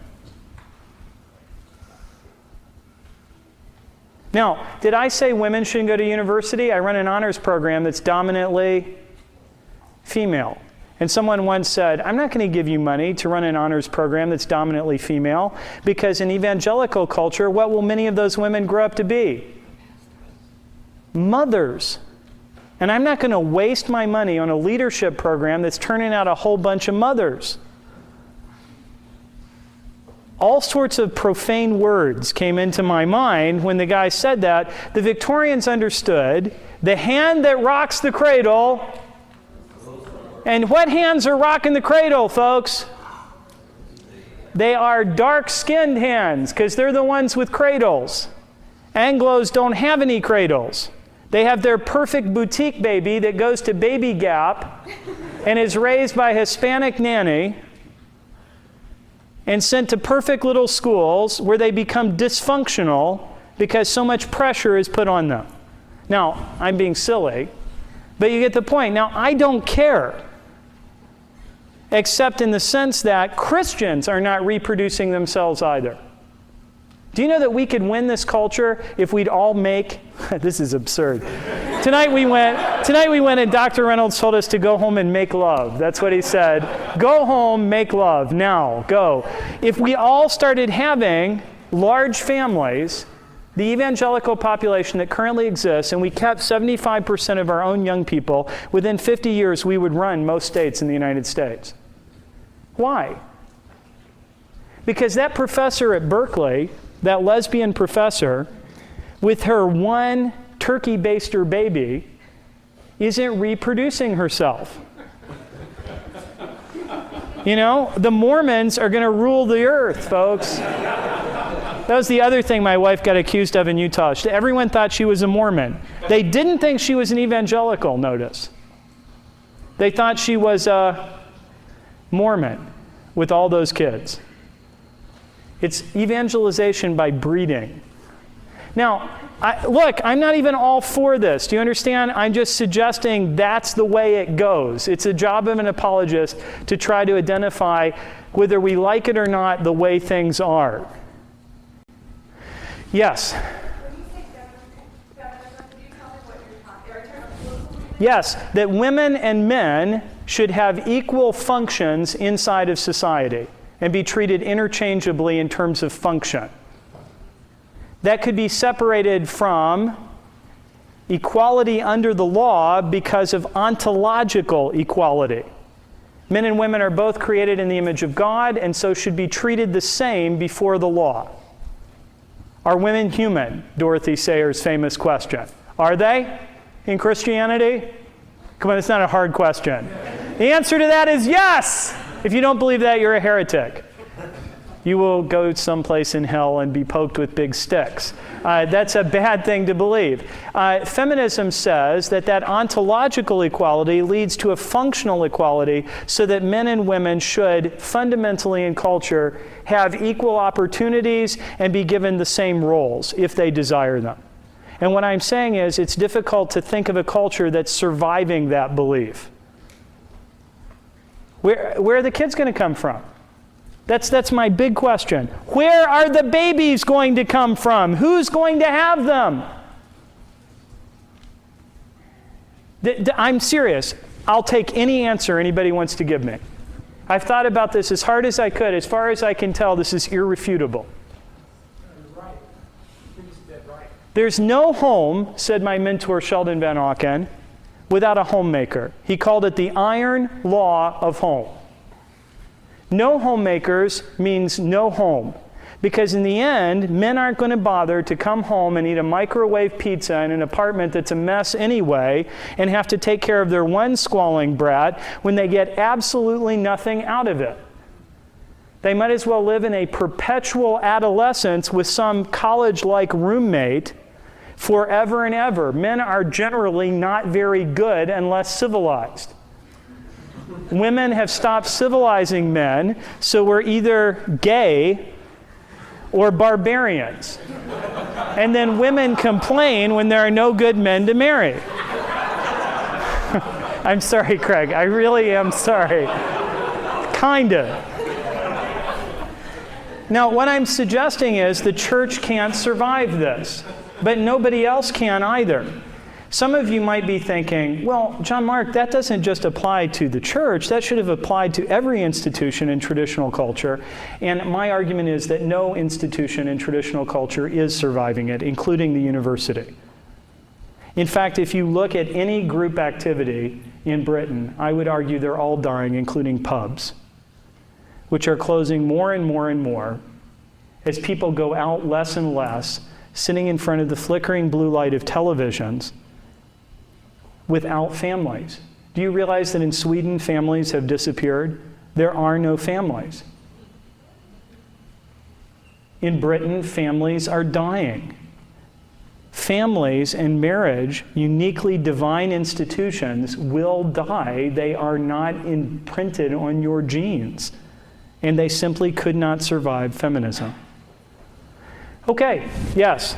S1: Now, did I say women shouldn't go to university? I run an honors program that's dominantly female. And someone once said, I'm not going to give you money to run an honors program that's dominantly female, because in evangelical culture, what will many of those women grow up to be? Mothers. And I'm not going to waste my money on a leadership program that's turning out a whole bunch of mothers. All sorts of profane words came into my mind when the guy said that. The Victorians understood the hand that rocks the cradle. And what hands are rocking the cradle, folks? They are dark-skinned hands, because they're the ones with cradles. Anglos don't have any cradles. They have their perfect boutique baby that goes to Baby Gap and is raised by a Hispanic nanny and sent to perfect little schools where they become dysfunctional because so much pressure is put on them. Now, I'm being silly, but you get the point. Now, I don't care, except in the sense that Christians are not reproducing themselves either. Do you know that we could win this culture if we'd all make, this is absurd. Tonight we went and Dr. Reynolds told us to go home and make love. That's what he said. Go home, make love. Now, go. If we all started having large families, the evangelical population that currently exists, and we kept 75% of our own young people, within 50 years we would run most states in the United States. Why? Because that professor at Berkeley, that lesbian professor, with her one turkey baster baby, isn't reproducing herself. You know, the Mormons are going to rule the earth, folks. That was the other thing my wife got accused of in Utah. Everyone thought she was a Mormon. They didn't think she was an evangelical, notice. They thought she was a Mormon with all those kids. It's evangelization by breeding. Now, look, I'm not even all for this. Do you understand? I'm just suggesting that's the way it goes. It's a job of an apologist to try to identify, whether we like it or not, the way things are. Yes?
S5: When you say feminism, can you tell me what you're talking about? Are you talking about
S1: Yes, that women and men should have equal functions inside of society and be treated interchangeably in terms of function. That could be separated from equality under the law because of ontological equality. Men and women are both created in the image of God and so should be treated the same before the law. Are women human? Dorothy Sayers' famous question. Are they in Christianity? Come on, it's not a hard question. The answer to that is yes! If you don't believe that, you're a heretic. You will go someplace in hell and be poked with big sticks. That's a bad thing to believe. Feminism says that ontological equality leads to a functional equality so that men and women should fundamentally in culture have equal opportunities and be given the same roles if they desire them. And what I'm saying is it's difficult to think of a culture that's surviving that belief. Where are the kids going to come from? That's my big question. Where are the babies going to come from? Who's going to have them? I'm serious. I'll take any answer anybody wants to give me. I've thought about this as hard as I could. As far as I can tell, this is irrefutable.
S3: You're right. He's dead right.
S1: There's no home, said my mentor Sheldon Van Auken, without a homemaker. He called it the iron law of home. No homemakers means no home. Because in the end, men aren't going to bother to come home and eat a microwave pizza in an apartment that's a mess anyway and have to take care of their one squalling brat when they get absolutely nothing out of it. They might as well live in a perpetual adolescence with some college-like roommate forever and ever. Men are generally not very good unless civilized. Women have stopped civilizing men, so we're either gay or barbarians. And then women complain when there are no good men to marry. I'm sorry, Craig. I really am sorry. Kinda. Now, what I'm suggesting is the church can't survive this, but nobody else can either. Some of you might be thinking, well, John Mark, that doesn't just apply to the church. That should have applied to every institution in traditional culture. And my argument is that no institution in traditional culture is surviving it, including the university. In fact, if you look at any group activity in Britain, I would argue they're all dying, including pubs, which are closing more and more and more as people go out less and less, sitting in front of the flickering blue light of televisions, without families. Do you realize that in Sweden, families have disappeared? There are no families. In Britain, families are dying. Families and marriage, uniquely divine institutions, will die. They are not imprinted on your genes. And they simply could not survive feminism. Okay, yes?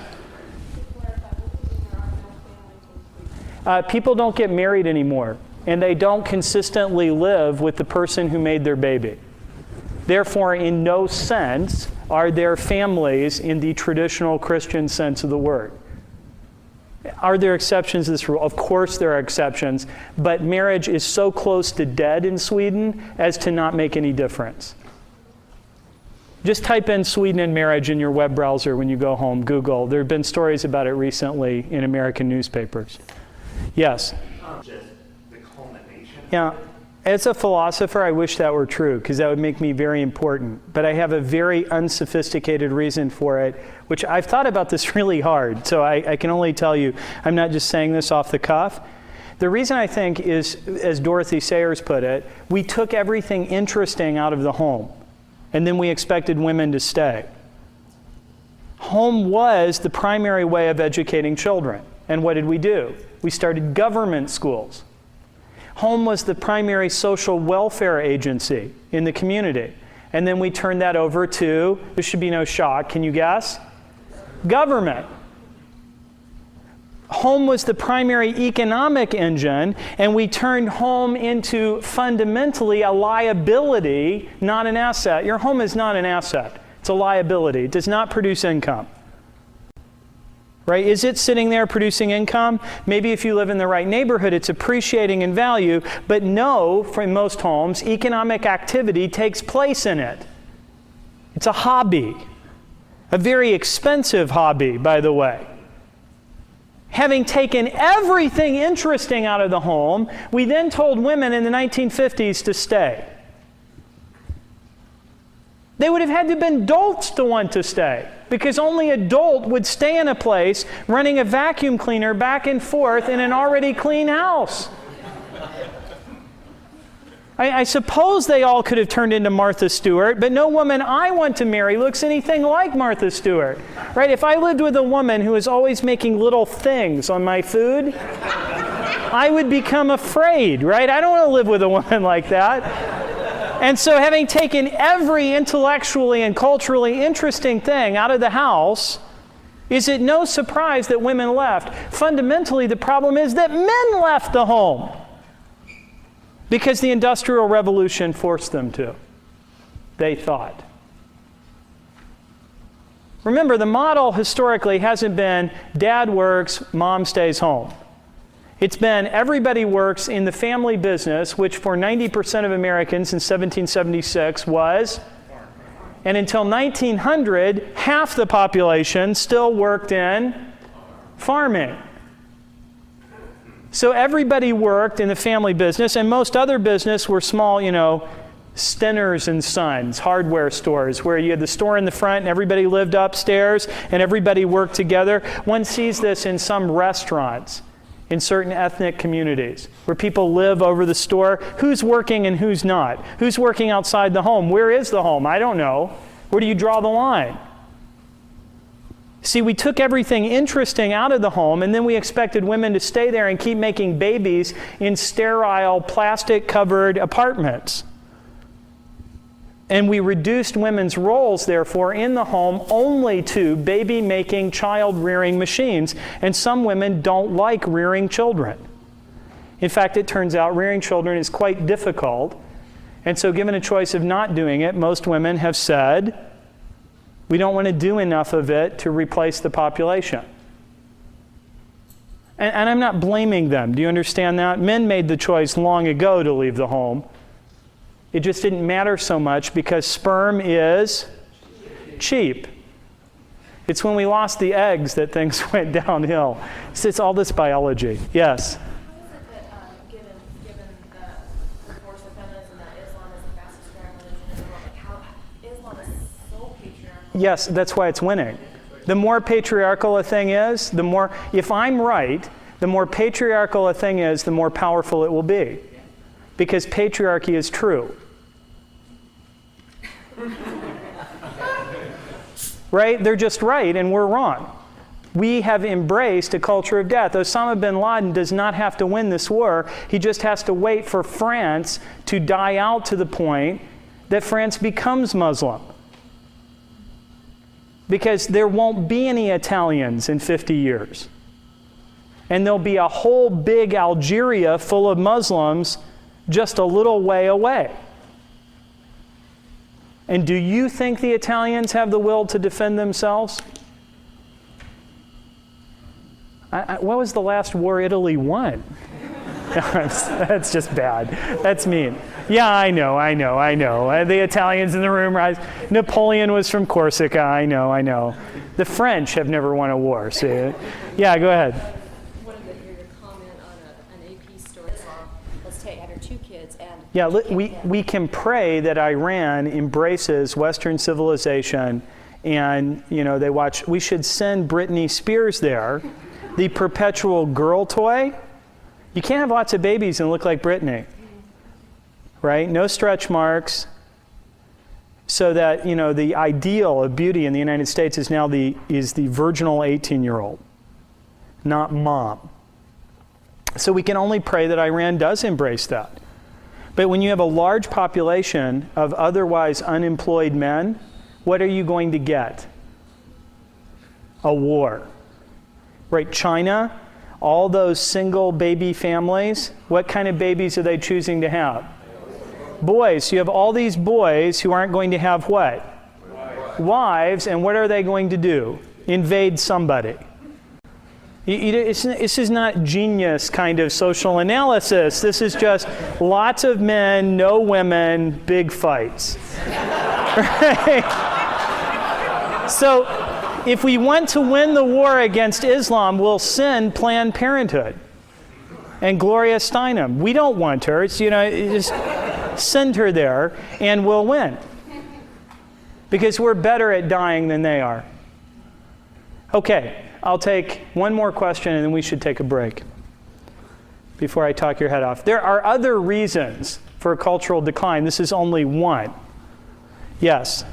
S1: People don't get married anymore, and they don't consistently live with the person who made their baby. Therefore, in no sense are there families in the traditional Christian sense of the word. Are there exceptions to this rule? Of course there are exceptions, but marriage is so close to dead in Sweden as to not make any difference. Just type in Sweden and marriage in your web browser when you go home, Google. There have been stories about it recently in American newspapers. Yes?
S6: Just the culmination.
S1: Yeah. As a philosopher, I wish that were true, because that would make me very important. But I have a very unsophisticated reason for it, which I've thought about this really hard. So I can only tell you, I'm not just saying this off the cuff. The reason I think is, as Dorothy Sayers put it, we took everything interesting out of the home, and then we expected women to stay. Home was the primary way of educating children. And what did we do? We started government schools. Home was the primary social welfare agency in the community. And then we turned that over to, this should be no shock, can you guess? Government. Home was the primary economic engine, and we turned home into fundamentally a liability, not an asset. Your home is not an asset. It's a liability. It does not produce income. Right? Is it sitting there producing income? Maybe if you live in the right neighborhood, it's appreciating in value, but no, for most homes, economic activity takes place in it. It's a hobby. A very expensive hobby, by the way. Having taken everything interesting out of the home, we then told women in the 1950s to stay. They would have had to have been adults to want to stay, because only an adult would stay in a place running a vacuum cleaner back and forth in an already clean house. I suppose they all could have turned into Martha Stewart, but no woman I want to marry looks anything like Martha Stewart. Right? If I lived with a woman who was always making little things on my food, I would become afraid, right? I don't want to live with a woman like that. And so having taken every intellectually and culturally interesting thing out of the house, is it no surprise that women left? Fundamentally, the problem is that men left the home because the Industrial Revolution forced them to, they thought. Remember, the model historically hasn't been dad works, mom stays home. It's been everybody works in the family business, which for 90% of Americans in 1776 was, and until 1900, half the population still worked in farming. So everybody worked in the family business, and most other business were small, Stenner's and Sons, hardware stores, where you had the store in the front and everybody lived upstairs and everybody worked together. One sees this in some restaurants in certain ethnic communities where people live over the store. Who's working and who's not? Who's working outside the home? Where is the home? I don't know. Where do you draw the line? See, we took everything interesting out of the home, and then we expected women to stay there and keep making babies in sterile, plastic-covered apartments. And we reduced women's roles, therefore, in the home only to baby-making, child-rearing machines. And some women don't like rearing children. In fact, it turns out rearing children is quite difficult. And so given a choice of not doing it, most women have said, we don't want to do enough of it to replace the population. And I'm not blaming them. Do you understand that? Men made the choice long ago to leave the home. It just didn't matter so much because sperm is cheap. It's when we lost the eggs that things went downhill. It's all this biology. Yes?
S5: How is it that, given the force of feminism, that Islam is the fastest growing religion in the world, how Islam is so patriarchal?
S1: Yes, that's why it's winning. The more patriarchal a thing is, the more, if I'm right, the more patriarchal a thing is, the more powerful it will be. Because patriarchy is true. Right? They're just right and we're wrong. We have embraced a culture of death. Osama bin Laden does not have to win this war. He just has to wait for France to die out to the point that France becomes Muslim. Because there won't be any Italians in 50 years. And there'll be a whole big Algeria full of Muslims just a little way away. And do you think the Italians have the will to defend themselves? What was the last war Italy won? That's just bad. That's mean. Yeah, I know. The Italians in the room rise. Napoleon was from Corsica. I know. The French have never won a war. See? Yeah, go ahead.
S7: I wanted to hear your comment on an AP story. Let's take, I have 2 kids and...
S1: Yeah, we can pray that Iran embraces Western civilization and, they watch. We should send Britney Spears there, the perpetual girl toy. You can't have lots of babies and look like Britney, right? No stretch marks. So that, the ideal of beauty in the United States is now the virginal 18-year-old, not mom. So we can only pray that Iran does embrace that. But when you have a large population of otherwise unemployed men, what are you going to get? A war. Right? China, all those single baby families, what kind of babies are they choosing to have? Boys. You have all these boys who aren't going to have what? Wives. And what are they going to do? Invade somebody. This is not genius kind of social analysis. This is just lots of men, no women, big fights. Right? So if we want to win the war against Islam, we'll send Planned Parenthood and Gloria Steinem. We don't want her. It's, just send her there and we'll win. Because we're better at dying than they are. Okay, I'll take one more question and then we should take a break before I talk your head off. There are other reasons for cultural decline. This is only one. Yes?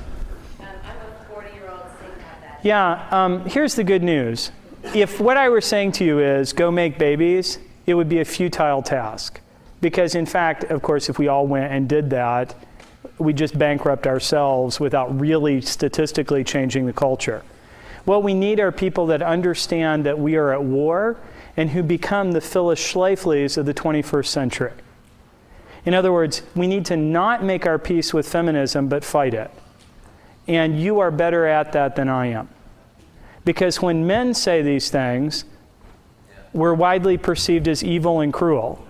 S5: I'm a 40-year-old single dad.
S1: Yeah, here's the good news. If what I was saying to you is go make babies, it would be a futile task. Because in fact, of course, if we all went and did that, we just bankrupt ourselves without really statistically changing the culture. What we need are people that understand that we are at war and who become the Phyllis Schlaflys of the 21st century. In other words, we need to not make our peace with feminism, but fight it. And you are better at that than I am. Because when men say these things, we're widely perceived as evil and cruel.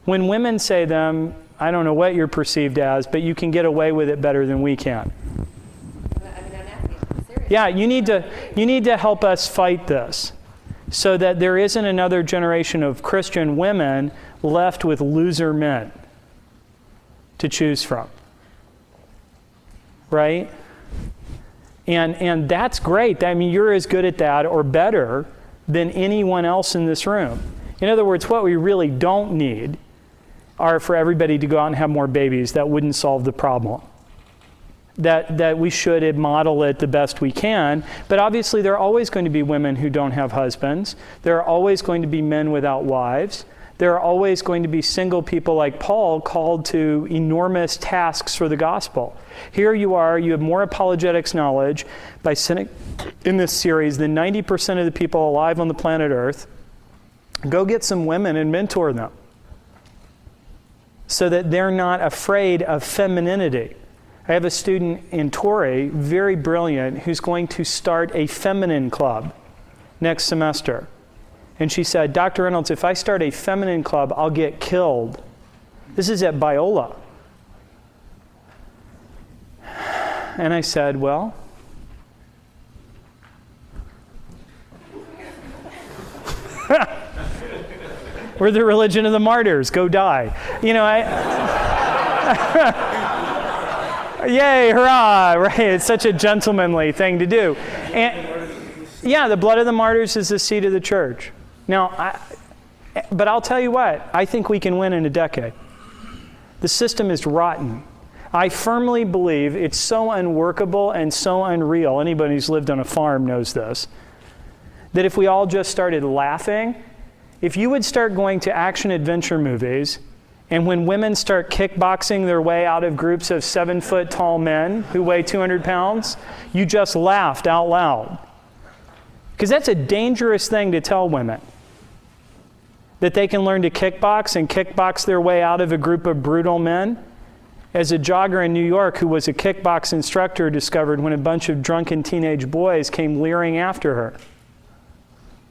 S1: When women say them, I don't know what you're perceived as, but you can get away with it better than we can.
S7: I'm asking, serious.
S1: Yeah, you need to help us fight this so that there isn't another generation of Christian women left with loser men to choose from. Right? And that's great. I mean, you're as good at that or better than anyone else in this room. In other words, what we really don't need are for everybody to go out and have more babies. That wouldn't solve the problem. That we should model it the best we can. But obviously there are always going to be women who don't have husbands. There are always going to be men without wives. There are always going to be single people like Paul called to enormous tasks for the gospel. Here you are, you have more apologetics knowledge by sitting in this series than 90% of the people alive on the planet Earth. Go get some women and mentor them so that they're not afraid of femininity. I have a student in Torrey, very brilliant, who's going to start a feminine club next semester. And she said, Dr. Reynolds, if I start a feminine club, I'll get killed. This is at Biola. And I said, well, we're the religion of the martyrs. Go die. Yay, hurrah, right? It's such a gentlemanly thing to do. And, yeah, the blood of the martyrs is the seed of the church. Now, but I'll tell you what, I think we can win in a decade. The system is rotten. I firmly believe it's so unworkable and so unreal, anybody who's lived on a farm knows this, that if we all just started laughing, if you would start going to action-adventure movies, and when women start kickboxing their way out of groups of 7-foot tall men who weigh 200 pounds, you just laughed out loud. Because that's a dangerous thing to tell women. That they can learn to kickbox and kickbox their way out of a group of brutal men. As a jogger in New York who was a kickbox instructor discovered when a bunch of drunken teenage boys came leering after her.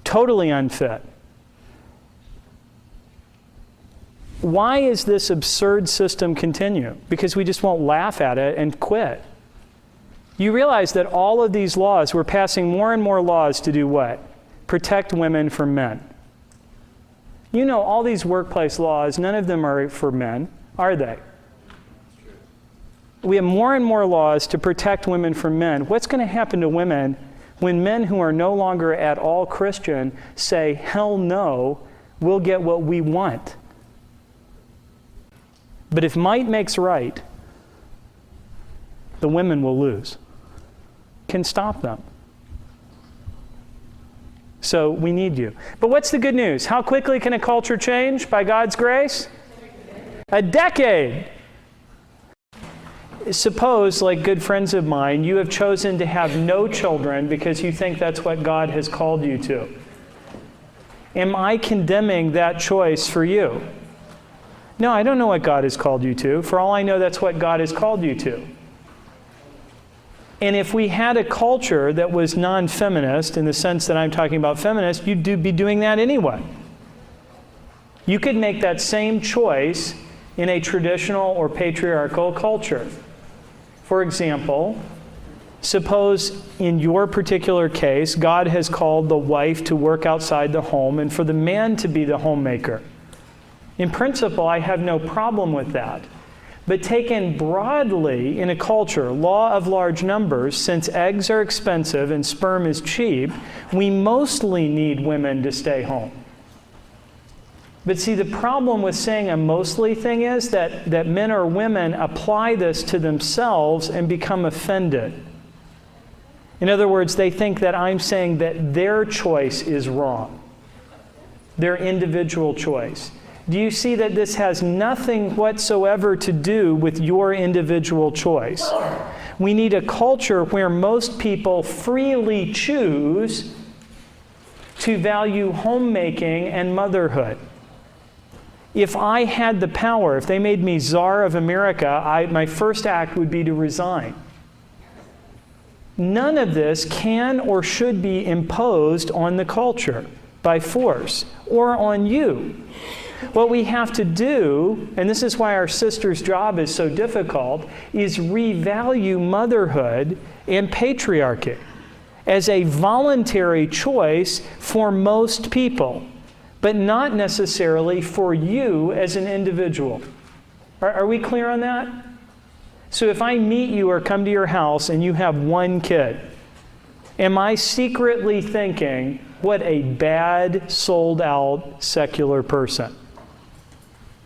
S1: Totally unfit. Why is this absurd system continue? Because we just won't laugh at it and quit. You realize that all of these laws, we're passing more and more laws to do what? Protect women from men. You know, all these workplace laws, none of them are for men, are they? We have more and more laws to protect women from men. What's going to happen to women when men who are no longer at all Christian say, hell no, we'll get what we want? But if might makes right, the women will lose. Can stop them. So we need you. But what's the good news? How quickly can a culture change by God's grace? A decade. Suppose, like good friends of mine, you have chosen to have no children because you think that's what God has called you to. Am I condemning that choice for you? No, I don't know what God has called you to. For all I know, that's what God has called you to. And if we had a culture that was non-feminist, in the sense that I'm talking about feminist, you'd be doing that anyway. You could make that same choice in a traditional or patriarchal culture. For example, Suppose in your particular case, God has called the wife to work outside the home and for the man to be the homemaker. In principle, I have no problem with that. But taken broadly in a culture, law of large numbers, since eggs are expensive and sperm is cheap, we mostly need women to stay home. But see, the problem with saying a mostly thing is that men or women apply this to themselves and become offended. In other words, they think that I'm saying that their choice is wrong, their individual choice. Do you see that this has nothing whatsoever to do with your individual choice? We need a culture where most people freely choose to value homemaking and motherhood. If I had the power, if they made me Tsar of America, my first act would be to resign. None of this can or should be imposed on the culture by force or on you. What we have to do, and this is why our sister's job is so difficult, is revalue motherhood and patriarchy as a voluntary choice for most people, but not necessarily for you as an individual. Are we clear on that? So if I meet you or come to your house and you have one kid, am I secretly thinking, what a bad, sold-out, secular person?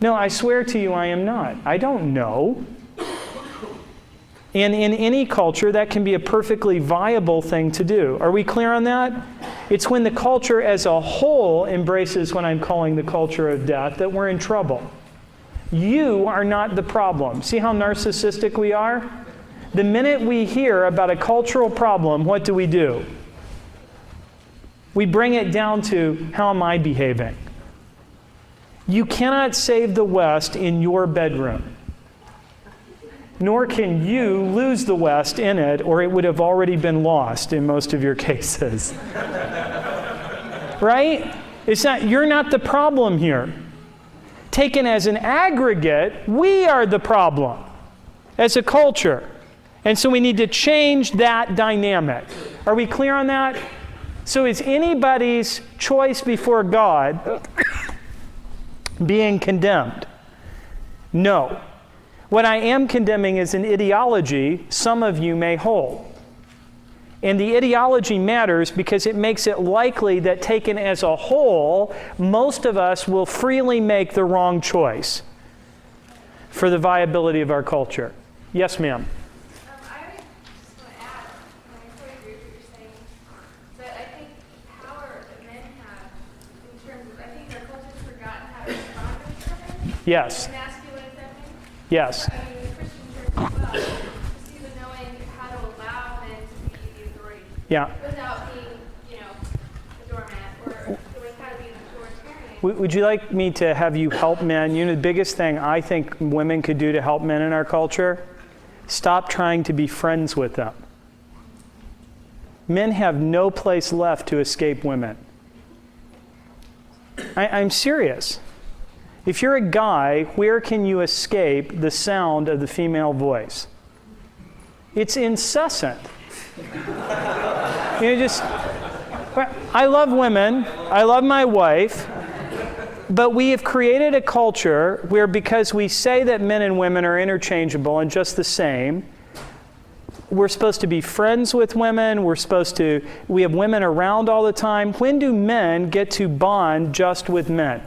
S1: No, I swear to you I am not. I don't know. And in any culture, that can be a perfectly viable thing to do. Are we clear on that? It's when the culture as a whole embraces what I'm calling the culture of death that we're in trouble. You are not the problem. See how narcissistic we are? The minute we hear about a cultural problem, what do? We bring it down to, how am I behaving? You cannot save the West in your bedroom. Nor can you lose the West in it, or it would have already been lost in most of your cases. Right? You're not the problem here. Taken as an aggregate, we are the problem as a culture. And so we need to change that dynamic. Are we clear on that? So is anybody's choice before God being condemned? No. What I am condemning is an ideology some of you may hold. And the ideology matters because it makes it likely that taken as a whole, most of us will freely make the wrong choice for the viability of our culture. Yes, ma'am.
S5: I would just want to add, I totally agree with what you're saying, but I think the power that men have in terms of, I think our culture's forgotten how to respond to each other.
S1: Yes.
S5: Masculine and feminine.
S1: Yes.
S5: I mean, the Christian church as well. Just even knowing how to allow men to be the authority.
S1: Yeah.
S5: Without being, a doormat or knowing how to be an authoritarian.
S1: Would you like me to have you help men? The biggest thing I think women could do to help men in our culture, stop trying to be friends with them. Men have no place left to escape women. I'm serious. If you're a guy, where can you escape the sound of the female voice? It's incessant. I love women. I love my wife. But we have created a culture where, because we say that men and women are interchangeable and just the same, we're supposed to be friends with women. We have women around all the time. When do men get to bond just with men?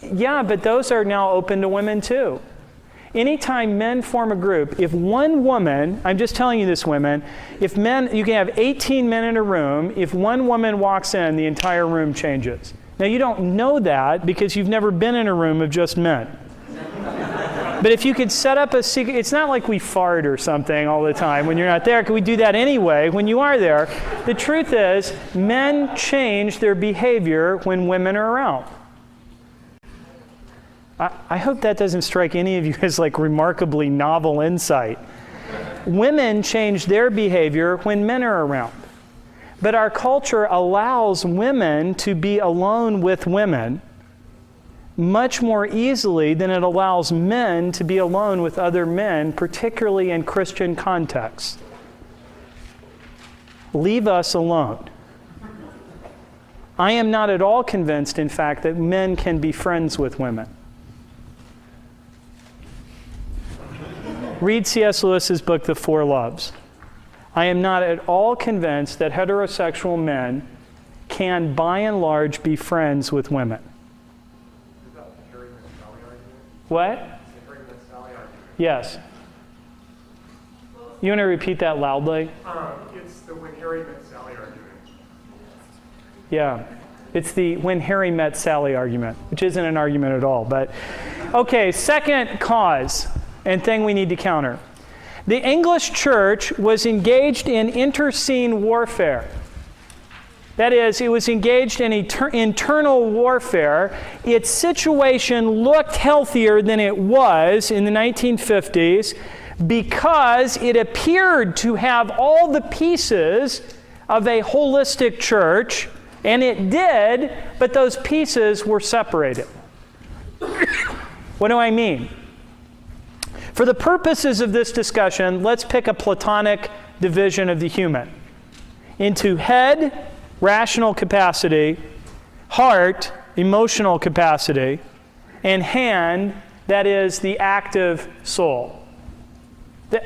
S1: Yeah, but those are now open to women too. Anytime men form a group, if one woman, I'm just telling you this, women, you can have 18 men in a room, if one woman walks in, the entire room changes. Now, you don't know that because you've never been in a room of just men. But if you could set up a secret, it's not like we fart or something all the time when you're not there. Can we do that anyway when you are there? The truth is, men change their behavior when women are around. I hope that doesn't strike any of you as like remarkably novel insight. Women change their behavior when men are around. But our culture allows women to be alone with women much more easily than it allows men to be alone with other men, particularly in Christian contexts. Leave us alone. I am not at all convinced, in fact, that men can be friends with women. Read C.S. Lewis's book, The Four Loves. I am not at all convinced that heterosexual men can, by and large, be friends with women. What? Yes. You want to repeat that loudly?
S2: It's the when Harry met Sally argument.
S1: Yeah. It's the when Harry met Sally argument, which isn't an argument at all. But okay, second cause and thing we need to counter. The English church was engaged in internecine warfare. That is, it was engaged in internal warfare. Its situation looked healthier than it was in the 1950s because it appeared to have all the pieces of a holistic church, and it did, but those pieces were separated. What do I mean? For the purposes of this discussion, let's pick a Platonic division of the human into head, rational capacity, heart, emotional capacity, and hand, that is the active soul.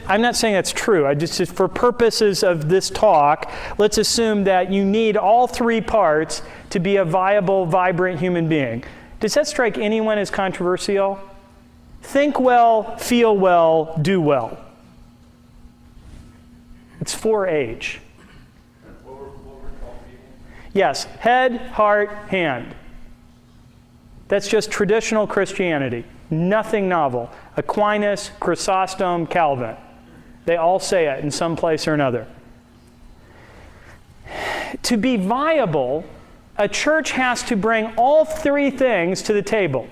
S1: I'm not saying that's true. I just for purposes of this talk, let's assume that you need all three parts to be a viable, vibrant human being. Does that strike anyone as controversial? Think well, feel well, do well. It's 4H. Yes, head, heart, hand. That's just traditional Christianity. Nothing novel. Aquinas, Chrysostom, Calvin. They all say it in some place or another. To be viable, a church has to bring all three things to the table.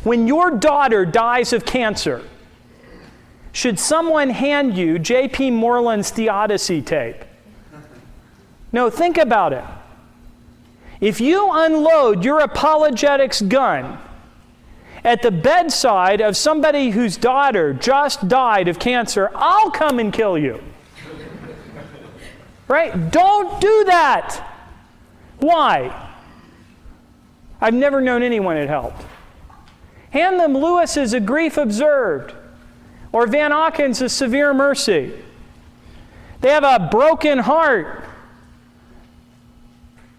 S1: When your daughter dies of cancer, should someone hand you J.P. Moreland's Theodicy tape? No, think about it. If you unload your apologetics gun at the bedside of somebody whose daughter just died of cancer, I'll come and kill you. Right? Don't do that. Why? I've never known anyone it helped. Hand them Lewis's A Grief Observed or Van Auken's A Severe Mercy. They have a broken heart.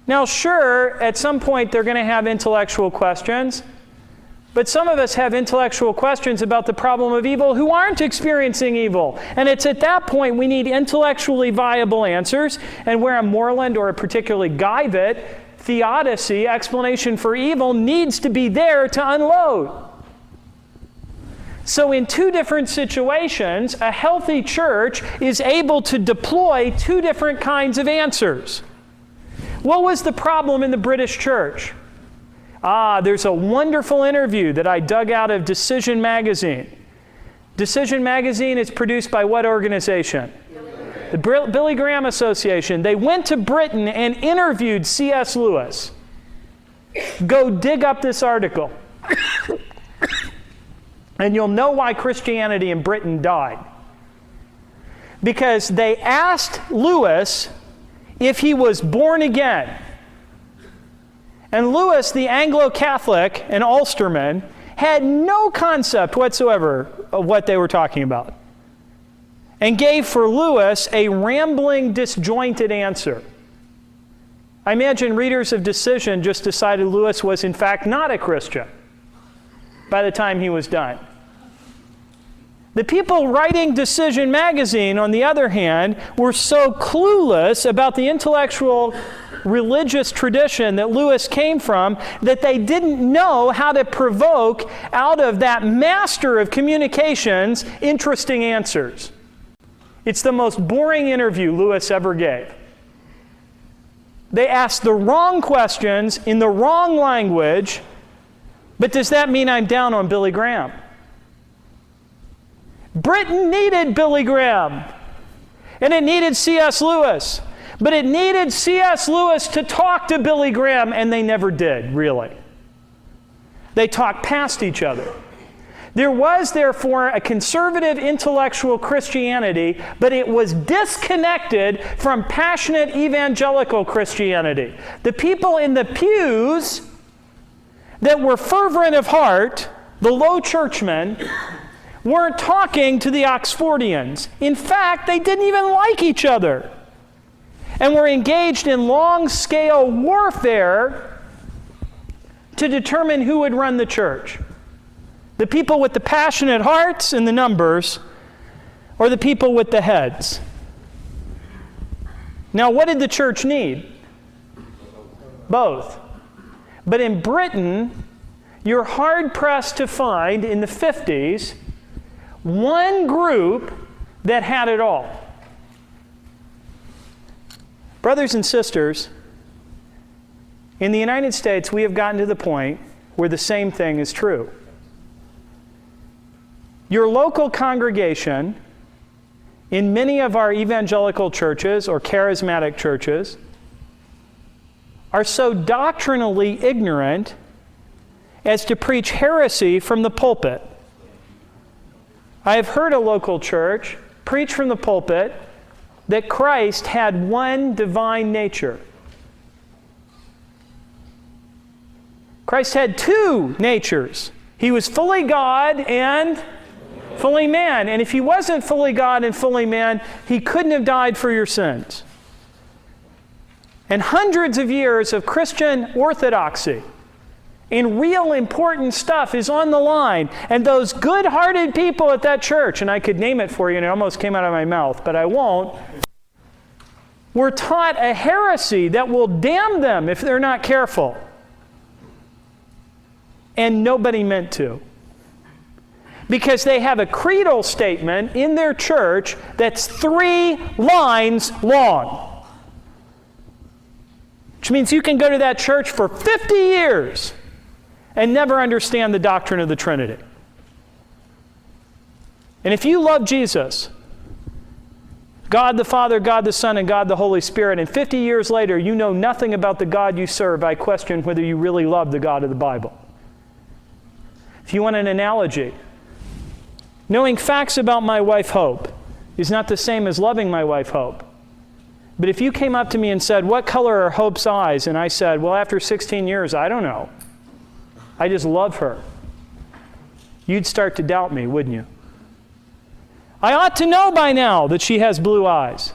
S1: Now, sure, at some point they're going to have intellectual questions, but some of us have intellectual questions about the problem of evil who aren't experiencing evil. And it's at that point we need intellectually viable answers, and where a Moreland or a particularly Guyvit theodicy, explanation for evil, needs to be there to unload. So in two different situations, a healthy church is able to deploy two different kinds of answers. What was the problem in the British church? There's a wonderful interview that I dug out of Decision Magazine. Decision Magazine is produced by what organization? The Billy Graham Association. They went to Britain and interviewed C.S. Lewis. Go dig up this article. And you'll know why Christianity in Britain died. Because they asked Lewis if he was born again. And Lewis, the Anglo-Catholic and Ulsterman, had no concept whatsoever of what they were talking about, and gave for Lewis a rambling, disjointed answer. I imagine readers of Decision just decided Lewis was in fact not a Christian by the time he was done. The people writing Decision Magazine, on the other hand, were so clueless about the intellectual religious tradition that Lewis came from that they didn't know how to provoke out of that master of communications interesting answers. It's the most boring interview Lewis ever gave. They asked the wrong questions in the wrong language, but does that mean I'm down on Billy Graham? Britain needed Billy Graham, and it needed C.S. Lewis, but it needed C.S. Lewis to talk to Billy Graham, and they never did, really. They talk past each other. There was, therefore, a conservative intellectual Christianity, but it was disconnected from passionate evangelical Christianity. The people in the pews that were fervent of heart, the low churchmen, weren't talking to the Oxfordians. In fact, they didn't even like each other and were engaged in long-scale warfare to determine who would run the church. The people with the passionate hearts and the numbers, or the people with the heads. Now, what did the church need? Both. But in Britain, you're hard-pressed to find in the 50s one group that had it all. Brothers and sisters, in the United States, we have gotten to the point where the same thing is true. Your local congregation in many of our evangelical churches or charismatic churches are so doctrinally ignorant as to preach heresy from the pulpit. I have heard a local church preach from the pulpit that Christ had one divine nature. Christ had two natures. He was fully God and fully man. And if he wasn't fully God and fully man, he couldn't have died for your sins. And hundreds of years of Christian orthodoxy and real important stuff is on the line. And those good-hearted people at that church, and I could name it for you, and it almost came out of my mouth, but I won't, were taught a heresy that will damn them if they're not careful. And nobody meant to. Because they have a creedal statement in their church that's 3 lines long. Which means you can go to that church for 50 years and never understand the doctrine of the Trinity. And if you love Jesus, God the Father, God the Son, and God the Holy Spirit, and 50 years later you know nothing about the God you serve, I question whether you really love the God of the Bible. If you want an analogy, knowing facts about my wife Hope is not the same as loving my wife Hope. But if you came up to me and said, "What color are Hope's eyes?" and I said, "Well, after 16 years, I don't know. I just love her," you'd start to doubt me, wouldn't you? I ought to know by now that she has blue eyes.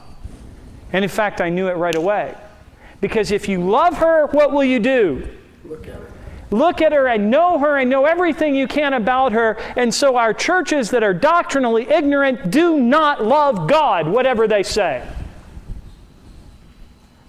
S1: And in fact, I knew it right away. Because if you love her, what will you do?
S3: Look at her.
S1: Look at her and know everything you can about her. And so our churches that are doctrinally ignorant do not love God, whatever they say.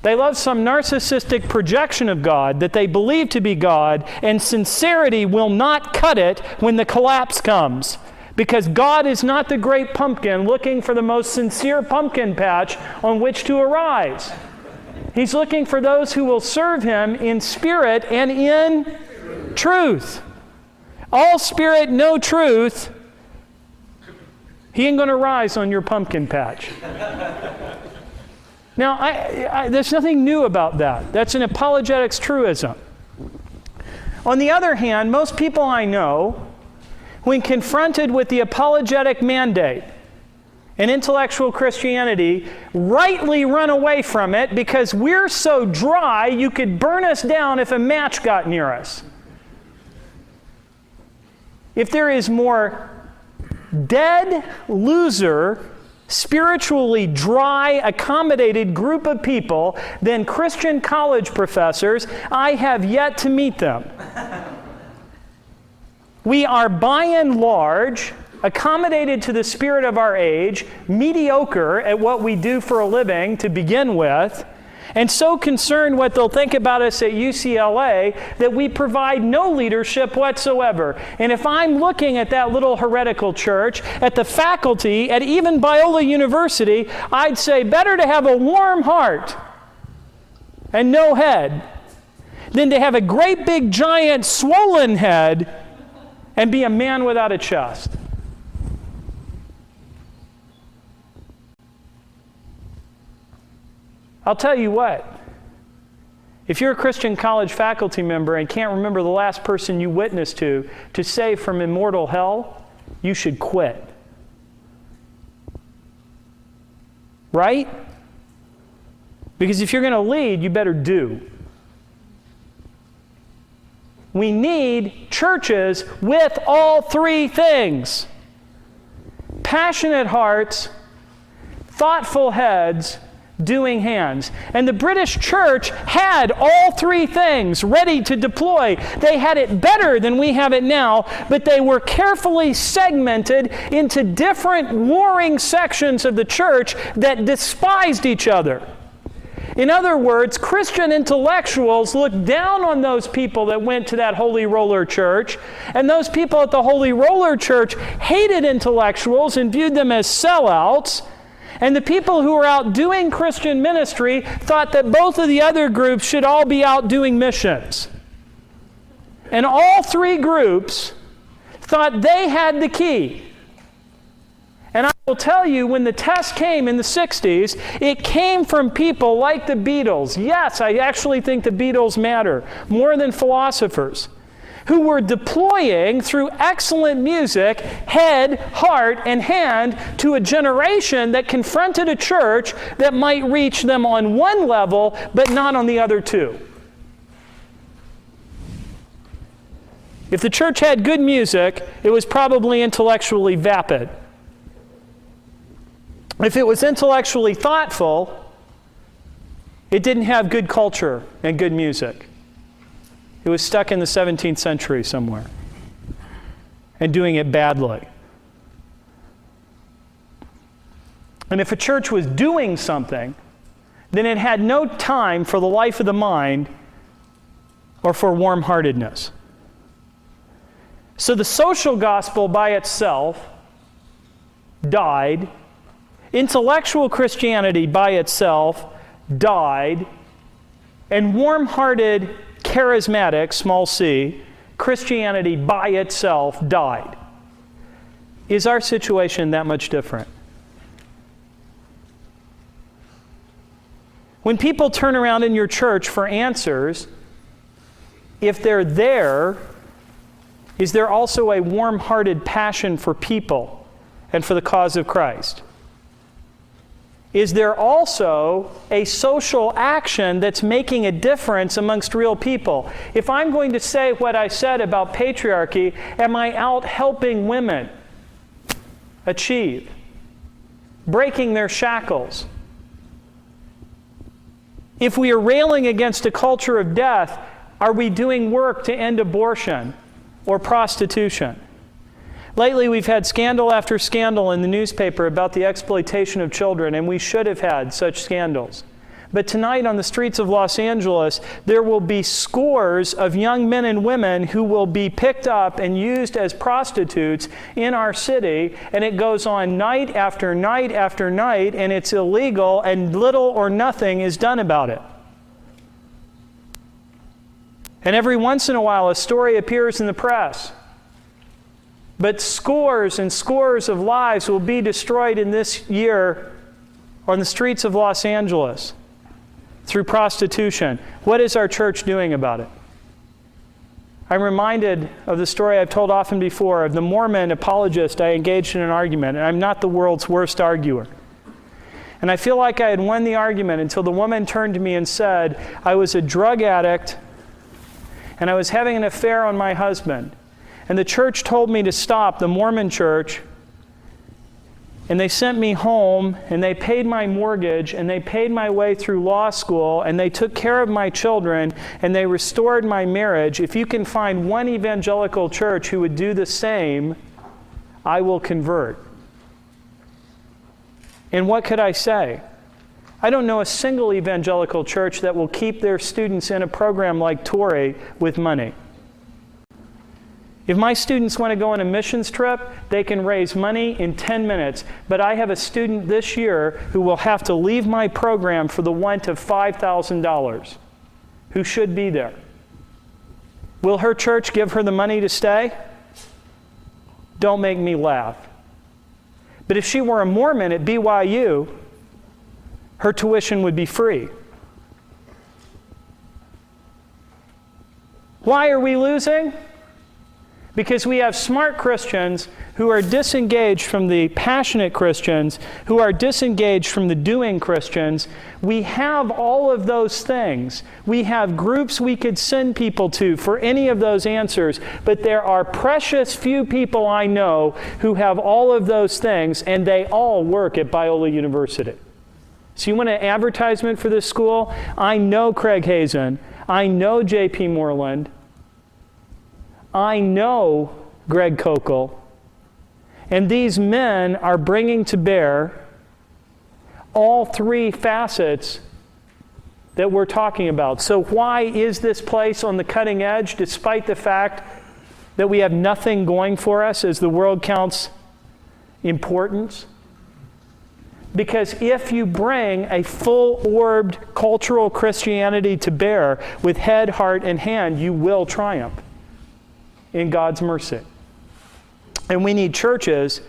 S1: They love some narcissistic projection of God that they believe to be God, and sincerity will not cut it when the collapse comes. Because God is not the great pumpkin looking for the most sincere pumpkin patch on which to arise. He's looking for those who will serve Him in spirit and in truth. All spirit, no truth. He ain't going to rise on your pumpkin patch. Now, there's nothing new about that. That's an apologetics truism. On the other hand, most people I know, when confronted with the apologetic mandate and intellectual Christianity, rightly run away from it because we're so dry you could burn us down if a match got near us. If there is more dead, loser, spiritually dry, accommodated group of people than Christian college professors, I have yet to meet them. We are by and large accommodated to the spirit of our age, mediocre at what we do for a living to begin with, and so concerned what they'll think about us at UCLA that we provide no leadership whatsoever. And if I'm looking at that little heretical church, at the faculty, at even Biola University, I'd say better to have a warm heart and no head than to have a great big giant swollen head and be a man without a chest. I'll tell you what, If you're a Christian college faculty member and can't remember the last person you witnessed to save from immortal hell, you should quit. Right? Because if you're going to lead, you better do. We need churches with all three things: passionate hearts, thoughtful heads, doing hands. And the British church had all three things ready to deploy. They had it better than we have it now, but they were carefully segmented into different warring sections of the church that despised each other. In other words, Christian intellectuals looked down on those people that went to that Holy Roller Church, and those people at the Holy Roller Church hated intellectuals and viewed them as sellouts. And the people who were out doing Christian ministry thought that both of the other groups should all be out doing missions. And all three groups thought they had the key. And I will tell you, when the test came in the 60s, it came from people like the Beatles. Yes, I actually think the Beatles matter more than philosophers, who were deploying through excellent music, head, heart, and hand to a generation that confronted a church that might reach them on one level, but not on the other two. If the church had good music, it was probably intellectually vapid. If it was intellectually thoughtful, it didn't have good culture and good music. It was stuck in the 17th century somewhere and doing it badly. And if a church was doing something, then it had no time for the life of the mind or for warm-heartedness. So the social gospel by itself died. Intellectual Christianity by itself died. And warm-hearted, charismatic, small c, Christianity by itself died. Is our situation that much different? When people turn around in your church for answers, if they're there, is there also a warm-hearted passion for people and for the cause of Christ? Is there also a social action that's making a difference amongst real people? If I'm going to say what I said about patriarchy, am I out helping women achieve, breaking their shackles? If we are railing against a culture of death, are we doing work to end abortion or prostitution? Lately, we've had scandal after scandal in the newspaper about the exploitation of children, and we should have had such scandals. But tonight on the streets of Los Angeles, there will be scores of young men and women who will be picked up and used as prostitutes in our city, and it goes on night after night after night, and it's illegal, and little or nothing is done about it. And every once in a while, a story appears in the press. But scores and scores of lives will be destroyed in this year on the streets of Los Angeles through prostitution. What is our church doing about it? I'm reminded of the story I've told often before of the Mormon apologist I engaged in an argument, and I'm not the world's worst arguer. And I feel like I had won the argument until the woman turned to me and said, I was a drug addict and I was having an affair on my husband. And the church told me to stop, the Mormon church, and they sent me home, and they paid my mortgage, and they paid my way through law school, and they took care of my children, and they restored my marriage. If you can find one evangelical church who would do the same, I will convert. And what could I say? I don't know a single evangelical church that will keep their students in a program like Torrey with money. If my students want to go on a missions trip, they can raise money in 10 minutes. But I have a student this year who will have to leave my program for the want of $5,000, who should be there. Will her church give her the money to stay? Don't make me laugh. But if she were a Mormon at BYU, her tuition would be free. Why are we losing? Because we have smart Christians who are disengaged from the passionate Christians, who are disengaged from the doing Christians. We have all of those things. We have groups we could send people to for any of those answers, but there are precious few people I know who have all of those things, and they all work at Biola University. So you want an advertisement for this school? I know Craig Hazen. I know J.P. Moreland. I know Greg Kokel. And these men are bringing to bear all three facets that we're talking about. So why is this place on the cutting edge, despite the fact that we have nothing going for us as the world counts importance? Because if you bring a full-orbed cultural Christianity to bear with head, heart, and hand, you will triumph in God's mercy. And we need churches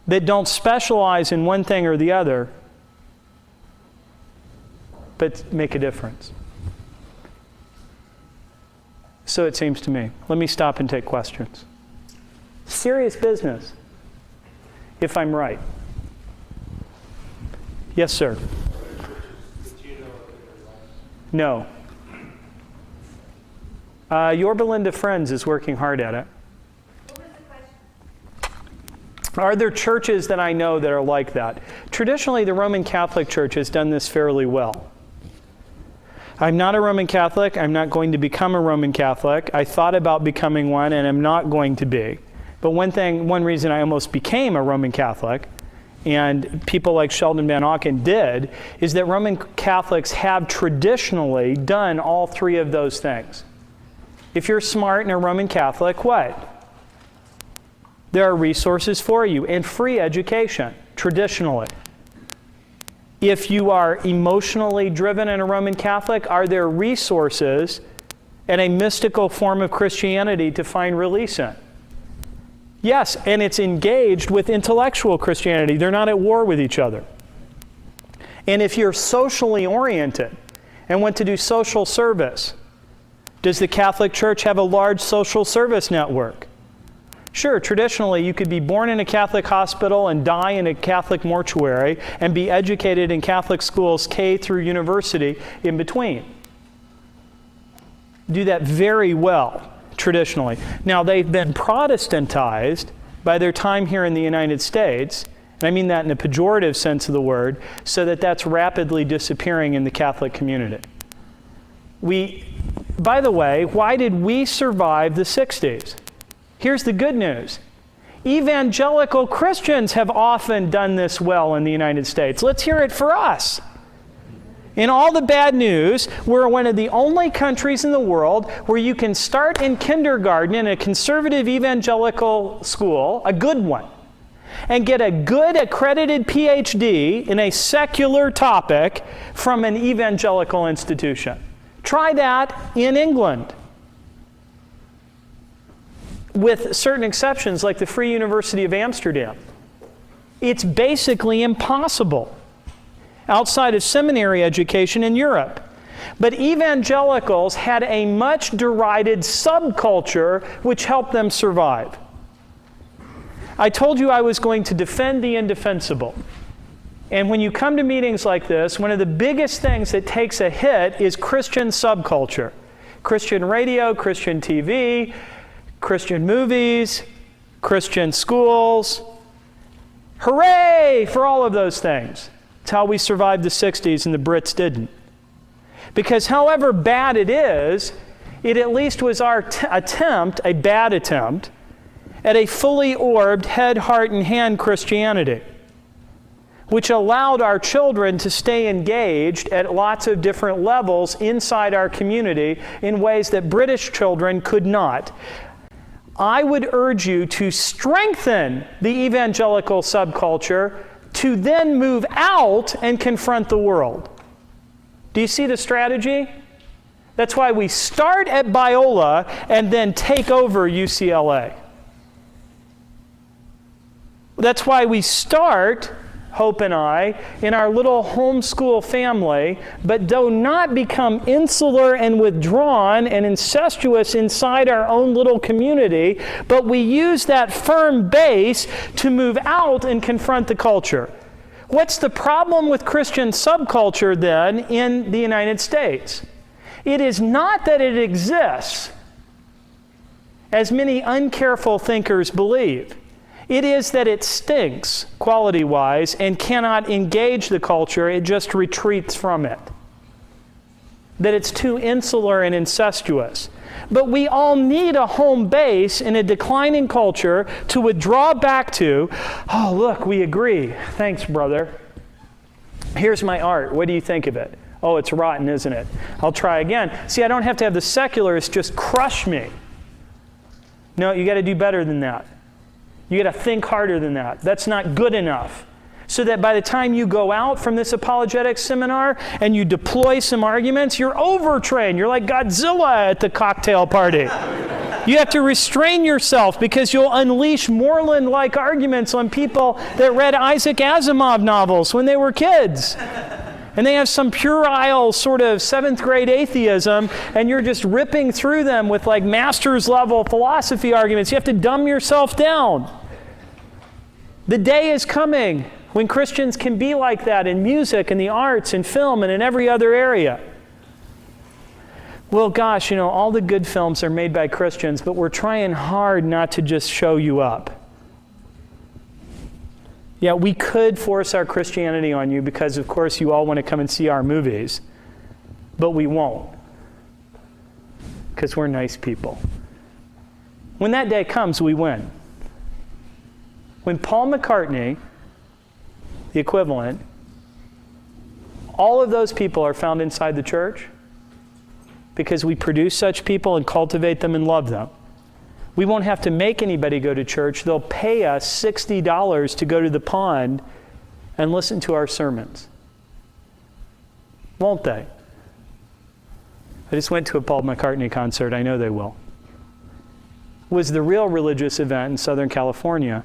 S1: that don't specialize in one thing or the other, but make a difference. So it seems to me. Let me stop and take questions. Serious business, if I'm right. Yes, sir. No. Your Belinda Friends is working hard at it.
S5: What was the question?
S1: Are there churches that I know that are like that? Traditionally, the Roman Catholic Church has done this fairly well. I'm not a Roman Catholic. I'm not going to become a Roman Catholic. I thought about becoming one, and I'm not going to be. But one reason I almost became a Roman Catholic, and people like Sheldon Van Auken did, is that Roman Catholics have traditionally done all three of those things. If you're smart and a Roman Catholic, what? There are resources for you and free education, traditionally. If you are emotionally driven and a Roman Catholic, are there resources and a mystical form of Christianity to find release in? Yes, and it's engaged with intellectual Christianity. They're not at war with each other. And if you're socially oriented and want to do social service, does the Catholic Church have a large social service network? Sure, traditionally you could be born in a Catholic hospital and die in a Catholic mortuary and be educated in Catholic schools K through university in between. Do that very well, traditionally. Now, they've been Protestantized by their time here in the United States, and I mean that in a pejorative sense of the word, so that that's rapidly disappearing in the Catholic community. By the way, why did we survive the 60s? Here's the good news. Evangelical Christians have often done this well in the United States. Let's hear it for us. In all the bad news, we're one of the only countries in the world where you can start in kindergarten in a conservative evangelical school, a good one, and get a good accredited PhD in a secular topic from an evangelical institution. Try that in England. With certain exceptions, like the Free University of Amsterdam. It's basically impossible outside of seminary education in Europe. But evangelicals had a much derided subculture which helped them survive. I told you I was going to defend the indefensible. And when you come to meetings like this, one of the biggest things that takes a hit is Christian subculture. Christian radio, Christian TV, Christian movies, Christian schools. Hooray for all of those things. It's how we survived the 60s and the Brits didn't. Because however bad it is, it at least was our attempt, a bad attempt, at a fully orbed head, heart, and hand Christianity, which allowed our children to stay engaged at lots of different levels inside our community in ways that British children could not. I would urge you to strengthen the evangelical subculture to then move out and confront the world. Do you see the strategy? That's why we start at Biola and then take over UCLA. That's why we start Hope and I, in our little homeschool family, but do not become insular and withdrawn and incestuous inside our own little community, but we use that firm base to move out and confront the culture. What's the problem with Christian subculture then in the United States? It is not that it exists, as many uncareful thinkers believe. It is that it stinks, quality-wise, and cannot engage the culture. It just retreats from it. That it's too insular and incestuous. But we all need a home base in a declining culture to withdraw back to. Oh, look, we agree. Thanks, brother. Here's my art. What do you think of it? Oh, it's rotten, isn't it? I'll try again. See, I don't have to have the secularists just crush me. No, you got to do better than that. You got to think harder than that. That's not good enough. So that by the time you go out from this apologetics seminar and you deploy some arguments, you're overtrained. You're like Godzilla at the cocktail party. You have to restrain yourself because you'll unleash Moreland-like arguments on people that read Isaac Asimov novels when they were kids. And they have some puerile sort of 7th grade atheism, and you're just ripping through them with like master's level philosophy arguments. You have to dumb yourself down. The day is coming when Christians can be like that in music and the arts and film and in every other area. Well, gosh, all the good films are made by Christians, but we're trying hard not to just show you up. Yeah, we could force our Christianity on you because, of course, you all want to come and see our movies, but we won't because we're nice people. When that day comes, we win. When Paul McCartney, the equivalent, all of those people are found inside the church because we produce such people and cultivate them and love them. We won't have to make anybody go to church. They'll pay us $60 to go to the pond and listen to our sermons. Won't they? I just went to a Paul McCartney concert. I know they will. It was the real religious event in Southern California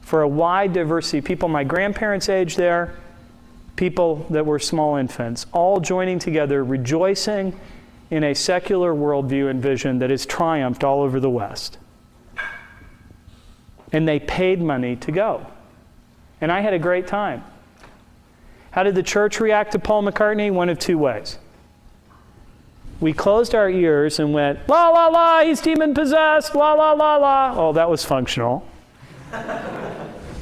S1: for a wide diversity. People my grandparents' age there, people that were small infants, all joining together, rejoicing in a secular worldview and vision that has triumphed all over the West. And they paid money to go. And I had a great time. How did the church react to Paul McCartney? One of two ways. We closed our ears and went, la, la, la, he's demon-possessed, la, la, la, la. Oh, that was functional.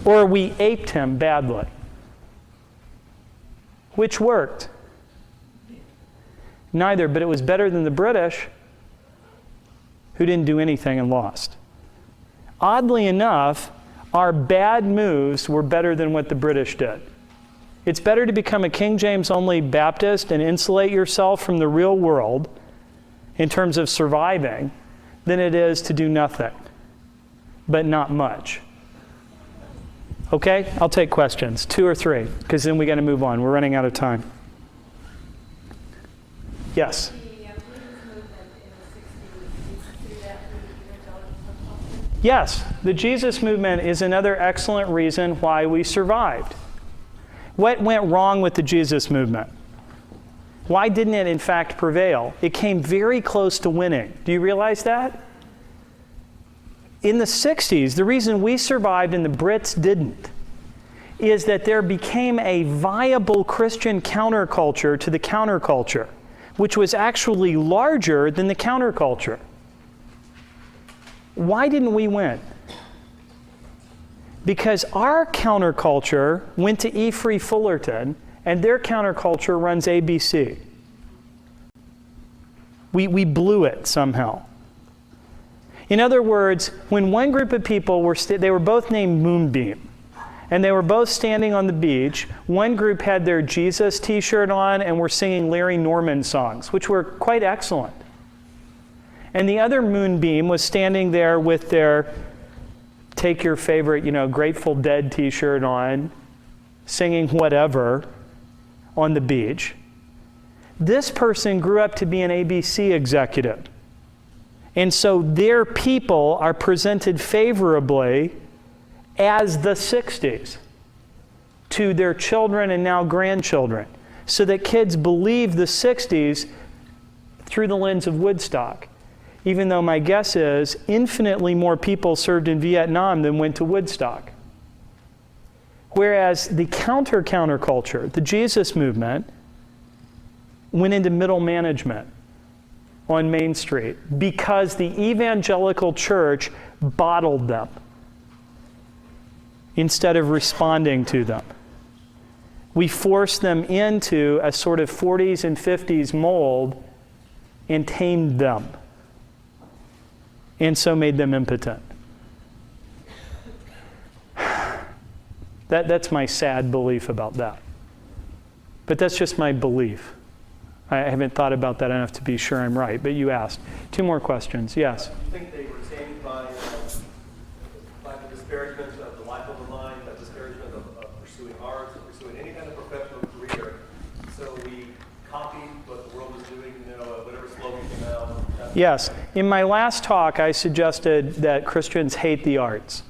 S1: Or we aped him badly. Which worked? Neither, but it was better than the British, who didn't do anything and lost. Oddly enough, our bad moves were better than what the British did. It's better to become a King James only Baptist and insulate yourself from the real world in terms of surviving than it is to do nothing, but not much. Okay? I'll take questions, 2 or 3, because then we got to move on. We're running out of time. Yes? Yes, the Jesus movement is another excellent reason why we survived. What went wrong with the Jesus movement? Why didn't it in fact prevail? It came very close to winning. Do you realize that? In the 60s, the reason we survived and the Brits didn't is that there became a viable Christian counterculture to the counterculture, which was actually larger than the counterculture. Why didn't we win? Because our counterculture went to E. Free Fullerton, and their counterculture runs ABC. We blew it somehow. In other words, when one group of people they were both named Moonbeam, and they were both standing on the beach. One group had their Jesus t-shirt on and were singing Larry Norman songs, which were quite excellent. And the other Moonbeam was standing there with their take your favorite, Grateful Dead t-shirt on, singing whatever on the beach. This person grew up to be an ABC executive. And so their people are presented favorably as the 60s. to their children and now grandchildren, so that kids believe the 60s through the lens of Woodstock. Even though my guess is infinitely more people served in Vietnam than went to Woodstock. Whereas the counterculture, the Jesus movement, went into middle management on Main Street because the evangelical church bottled them instead of responding to them. We forced them into a sort of 40s and 50s mold and tamed them, and so made them impotent. That's my sad belief about that. But that's just my belief. I haven't thought about that enough to be sure I'm right, but you asked. 2 more questions. Yes?
S4: Do you think they were tamed by the disparagement of the life of the mind, by disparagement of pursuing arts, or pursuing any kind of professional career? So we copied what the world was doing, whatever slogan came out.
S1: Yes. In my last talk, I suggested that Christians hate the arts.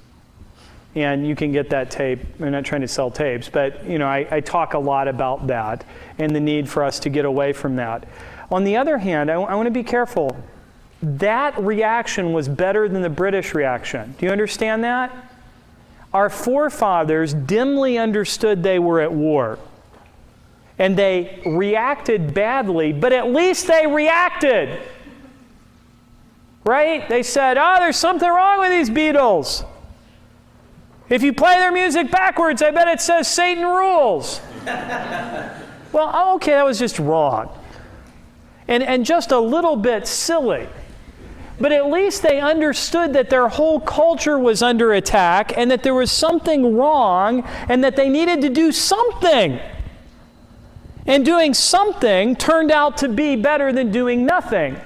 S1: And you can get that tape. I'm not trying to sell tapes, but I talk a lot about that and the need for us to get away from that. On the other hand, I want to be careful. That reaction was better than the British reaction. Do you understand that? Our forefathers dimly understood they were at war. And they reacted badly, but at least they reacted. Right? They said, there's something wrong with these Beatles. If you play their music backwards, I bet it says Satan rules. Well, okay, that was just wrong. And just a little bit silly. But at least they understood that their whole culture was under attack and that there was something wrong and that they needed to do something. And doing something turned out to be better than doing nothing.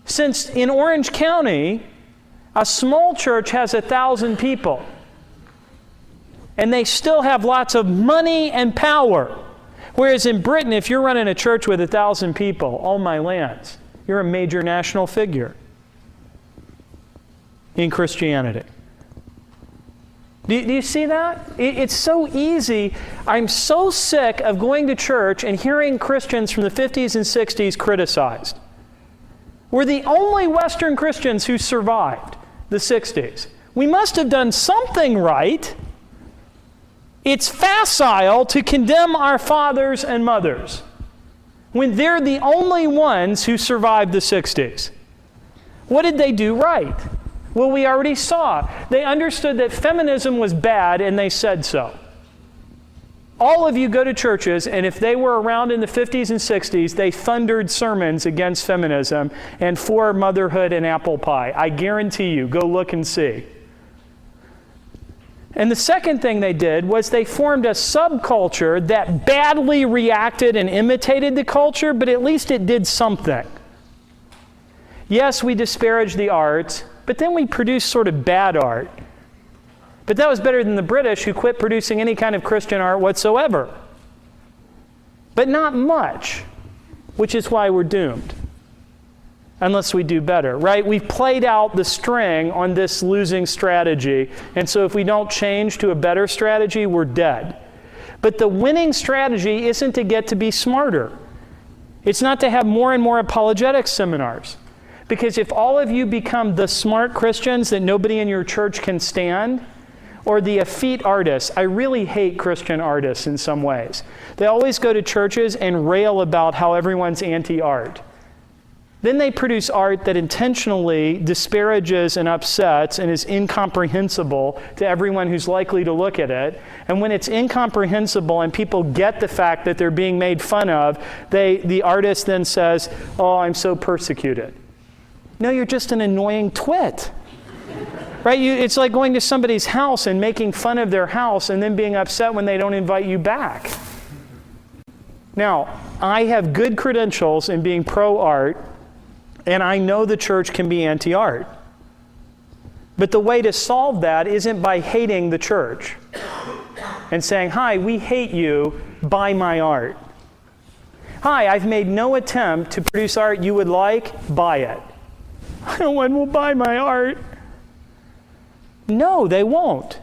S1: Since in Orange County, a small church has 1,000 people. And they still have lots of money and power. Whereas in Britain, if you're running a church with 1,000 people, all my lands, you're a major national figure in Christianity. Do you see that? It's so easy. I'm so sick of going to church and hearing Christians from the 50s and 60s criticized. We're the only Western Christians who survived the 60s. We must have done something right. It's facile to condemn our fathers and mothers when they're the only ones who survived the 60s. What did they do right? Well, we already saw. They understood that feminism was bad, and they said so. All of you go to churches, and if they were around in the 50s and 60s, they thundered sermons against feminism and for motherhood and apple pie. I guarantee you, go look and see. And the second thing they did was they formed a subculture that badly reacted and imitated the culture, but at least it did something. Yes, we disparaged the arts, but then we produced sort of bad art. But that was better than the British, who quit producing any kind of Christian art whatsoever. But not much, which is why we're doomed. Unless we do better, right? We've played out the string on this losing strategy, and so if we don't change to a better strategy, we're dead. But the winning strategy isn't to get to be smarter. It's not to have more and more apologetics seminars. Because if all of you become the smart Christians that nobody in your church can stand, or the effete artists, I really hate Christian artists in some ways. They always go to churches and rail about how everyone's anti-art. Then they produce art that intentionally disparages and upsets and is incomprehensible to everyone who's likely to look at it. And when it's incomprehensible and people get the fact that they're being made fun of, the artist then says, "Oh, I'm so persecuted." No, you're just an annoying twit. Right? It's like going to somebody's house and making fun of their house and then being upset when they don't invite you back. Now, I have good credentials in being pro-art, and I know the church can be anti-art. But the way to solve that isn't by hating the church and saying, "Hi, we hate you, buy my art." "Hi, I've made no attempt to produce art you would like, buy it." "No one will buy my art." No, they won't.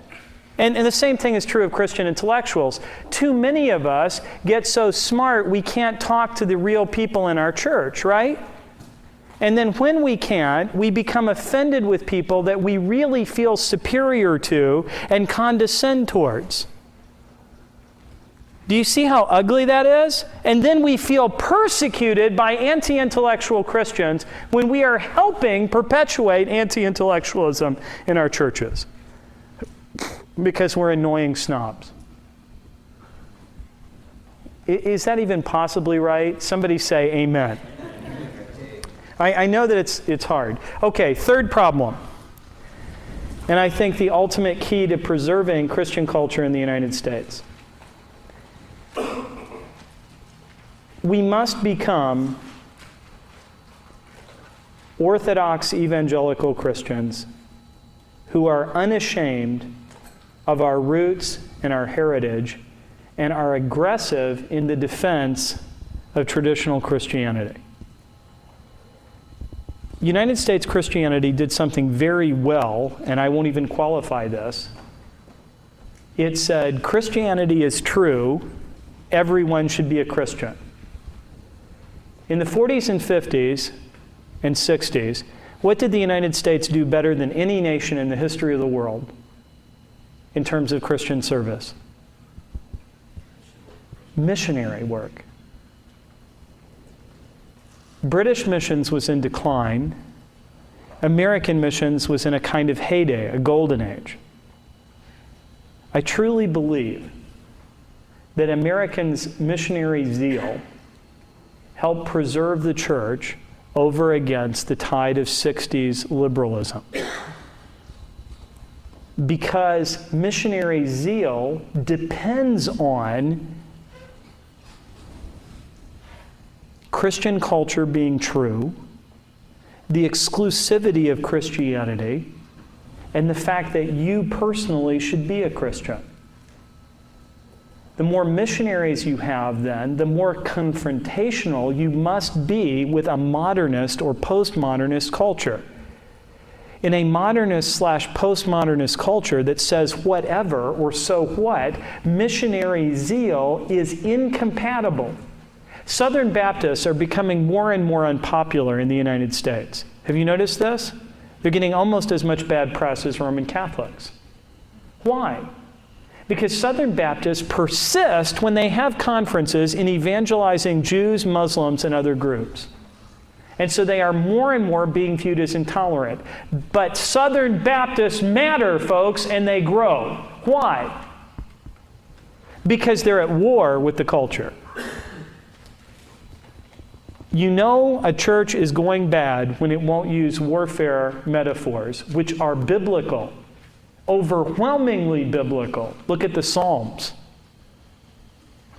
S1: And the same thing is true of Christian intellectuals. Too many of us get so smart we can't talk to the real people in our church, right? And then when we can't, we become offended with people that we really feel superior to and condescend towards. Do you see how ugly that is? And then we feel persecuted by anti-intellectual Christians when we are helping perpetuate anti-intellectualism in our churches because we're annoying snobs. Is that even possibly right? Somebody say amen. I know that it's hard. Okay, third problem. And I think the ultimate key to preserving Christian culture in the United States. We must become Orthodox evangelical Christians who are unashamed of our roots and our heritage and are aggressive in the defense of traditional Christianity. United States Christianity did something very well, and I won't even qualify this. It said, Christianity is true, everyone should be a Christian. In the 40s and 50s and 60s, what did the United States do better than any nation in the history of the world in terms of Christian service? Missionary work. British missions was in decline. American missions was in a kind of heyday, a golden age. I truly believe that Americans' missionary zeal helped preserve the church over against the tide of 60s liberalism. Because missionary zeal depends on Christian culture being true, the exclusivity of Christianity, and the fact that you personally should be a Christian. The more missionaries you have then, the more confrontational you must be with a modernist or postmodernist culture. In a modernist/postmodernist culture that says whatever or so what, missionary zeal is incompatible. Southern Baptists are becoming more and more unpopular in the United States. Have you noticed this? They're getting almost as much bad press as Roman Catholics. Why? Because Southern Baptists persist when they have conferences in evangelizing Jews, Muslims, and other groups. And so they are more and more being viewed as intolerant. But Southern Baptists matter, folks, and they grow. Why? Because they're at war with the culture. You know a church is going bad when it won't use warfare metaphors, which are biblical, overwhelmingly biblical. Look at the Psalms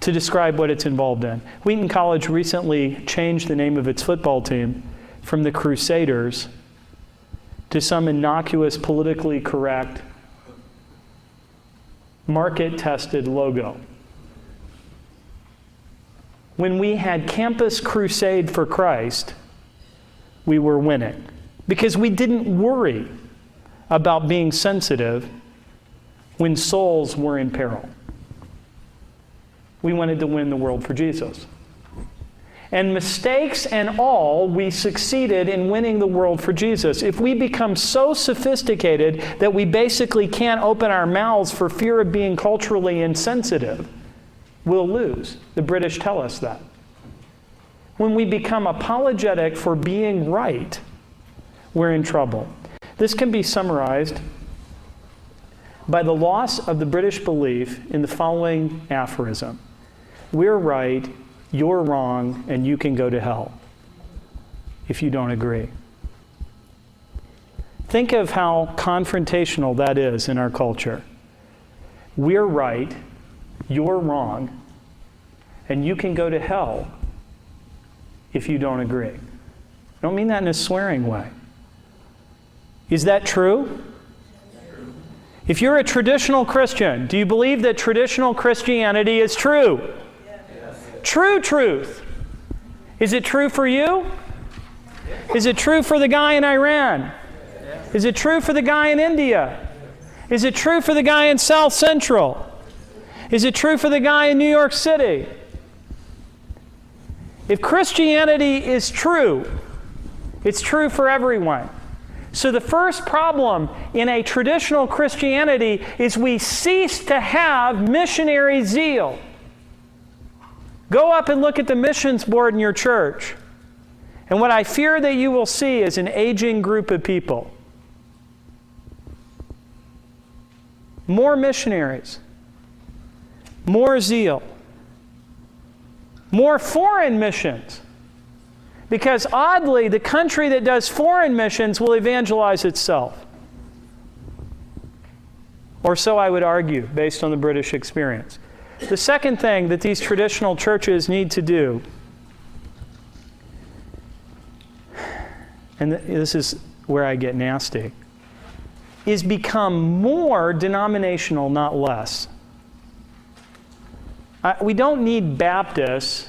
S1: to describe what it's involved in. Wheaton College recently changed the name of its football team from the Crusaders to some innocuous, politically correct, market-tested logo. When we had Campus Crusade for Christ, we were winning because we didn't worry about being sensitive when souls were in peril. We wanted to win the world for Jesus. And mistakes and all, we succeeded in winning the world for Jesus. If we become so sophisticated that we basically can't open our mouths for fear of being culturally insensitive, we'll lose. The British tell us that. When we become apologetic for being right, we're in trouble. This can be summarized by the loss of the British belief in the following aphorism: we're right, you're wrong, and you can go to hell if you don't agree. Think of how confrontational that is in our culture. We're right, you're wrong, and you can go to hell if you don't agree. I don't mean that in a swearing way. Is that true? If you're a traditional Christian, do you believe that traditional Christianity is true? Yes. True truth. Is it true for you? Is it true for the guy in Iran? Is it true for the guy in India? Is it true for the guy in South Central? Is it true for the guy in New York City? If Christianity is true, it's true for everyone. So the first problem in a traditional Christianity is we cease to have missionary zeal. Go up and look at the missions board in your church. And what I fear that you will see is an aging group of people. More missionaries. More zeal. More foreign missions. Because oddly, the country that does foreign missions will evangelize itself. Or so I would argue, based on the British experience. The second thing that these traditional churches need to do, and this is where I get nasty, is become more denominational, not less. We don't need Baptists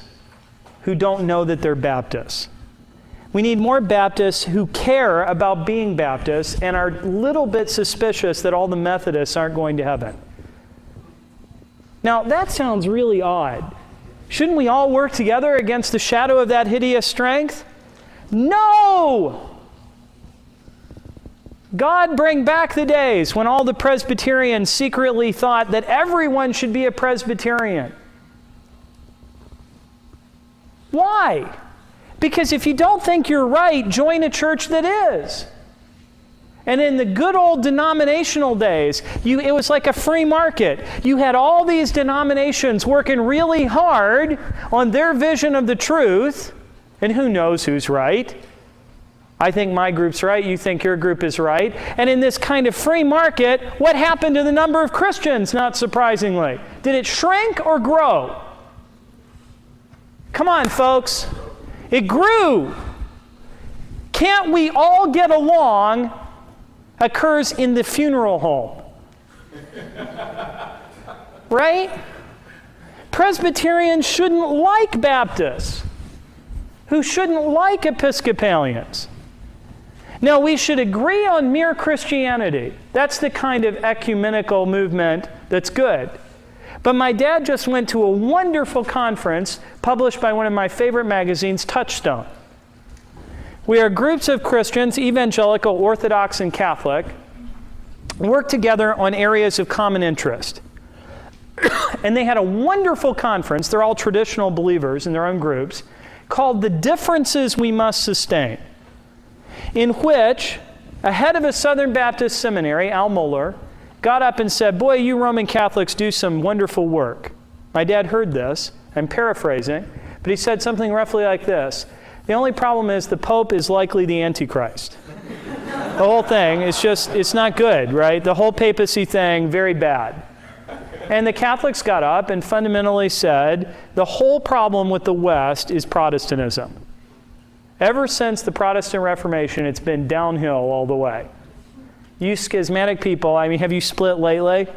S1: who don't know that they're Baptists. We need more Baptists who care about being Baptists and are a little bit suspicious that all the Methodists aren't going to heaven. Now, that sounds really odd. Shouldn't we all work together against the shadow of that hideous strength? No! God, bring back the days when all the Presbyterians secretly thought that everyone should be a Presbyterian. Why? Because if you don't think you're right, join a church that is. And in the good old denominational days, it was like a free market. You had all these denominations working really hard on their vision of the truth, and who knows who's right. I think my group's right, you think your group is right. And in this kind of free market, what happened to the number of Christians, not surprisingly? Did it shrink or grow? Come on, folks. It grew. Can't we all get along occurs in the funeral home. Right? Presbyterians shouldn't like Baptists, who shouldn't like Episcopalians. No, we should agree on mere Christianity. That's the kind of ecumenical movement that's good. But my dad just went to a wonderful conference published by one of my favorite magazines, Touchstone. We are groups of Christians, evangelical, Orthodox, and Catholic, work together on areas of common interest. And they had a wonderful conference, they're all traditional believers in their own groups, called The Differences We Must Sustain, in which a head of a Southern Baptist seminary, Al Mohler, got up and said, "Boy, you Roman Catholics do some wonderful work." My dad heard this, I'm paraphrasing, but he said something roughly like this: "The only problem is the Pope is likely the Antichrist." The whole thing is just, it's not good, right? The whole papacy thing, very bad. And the Catholics got up and fundamentally said, the whole problem with the West is Protestantism. Ever since the Protestant Reformation, it's been downhill all the way. You schismatic people, I mean, have you split lately?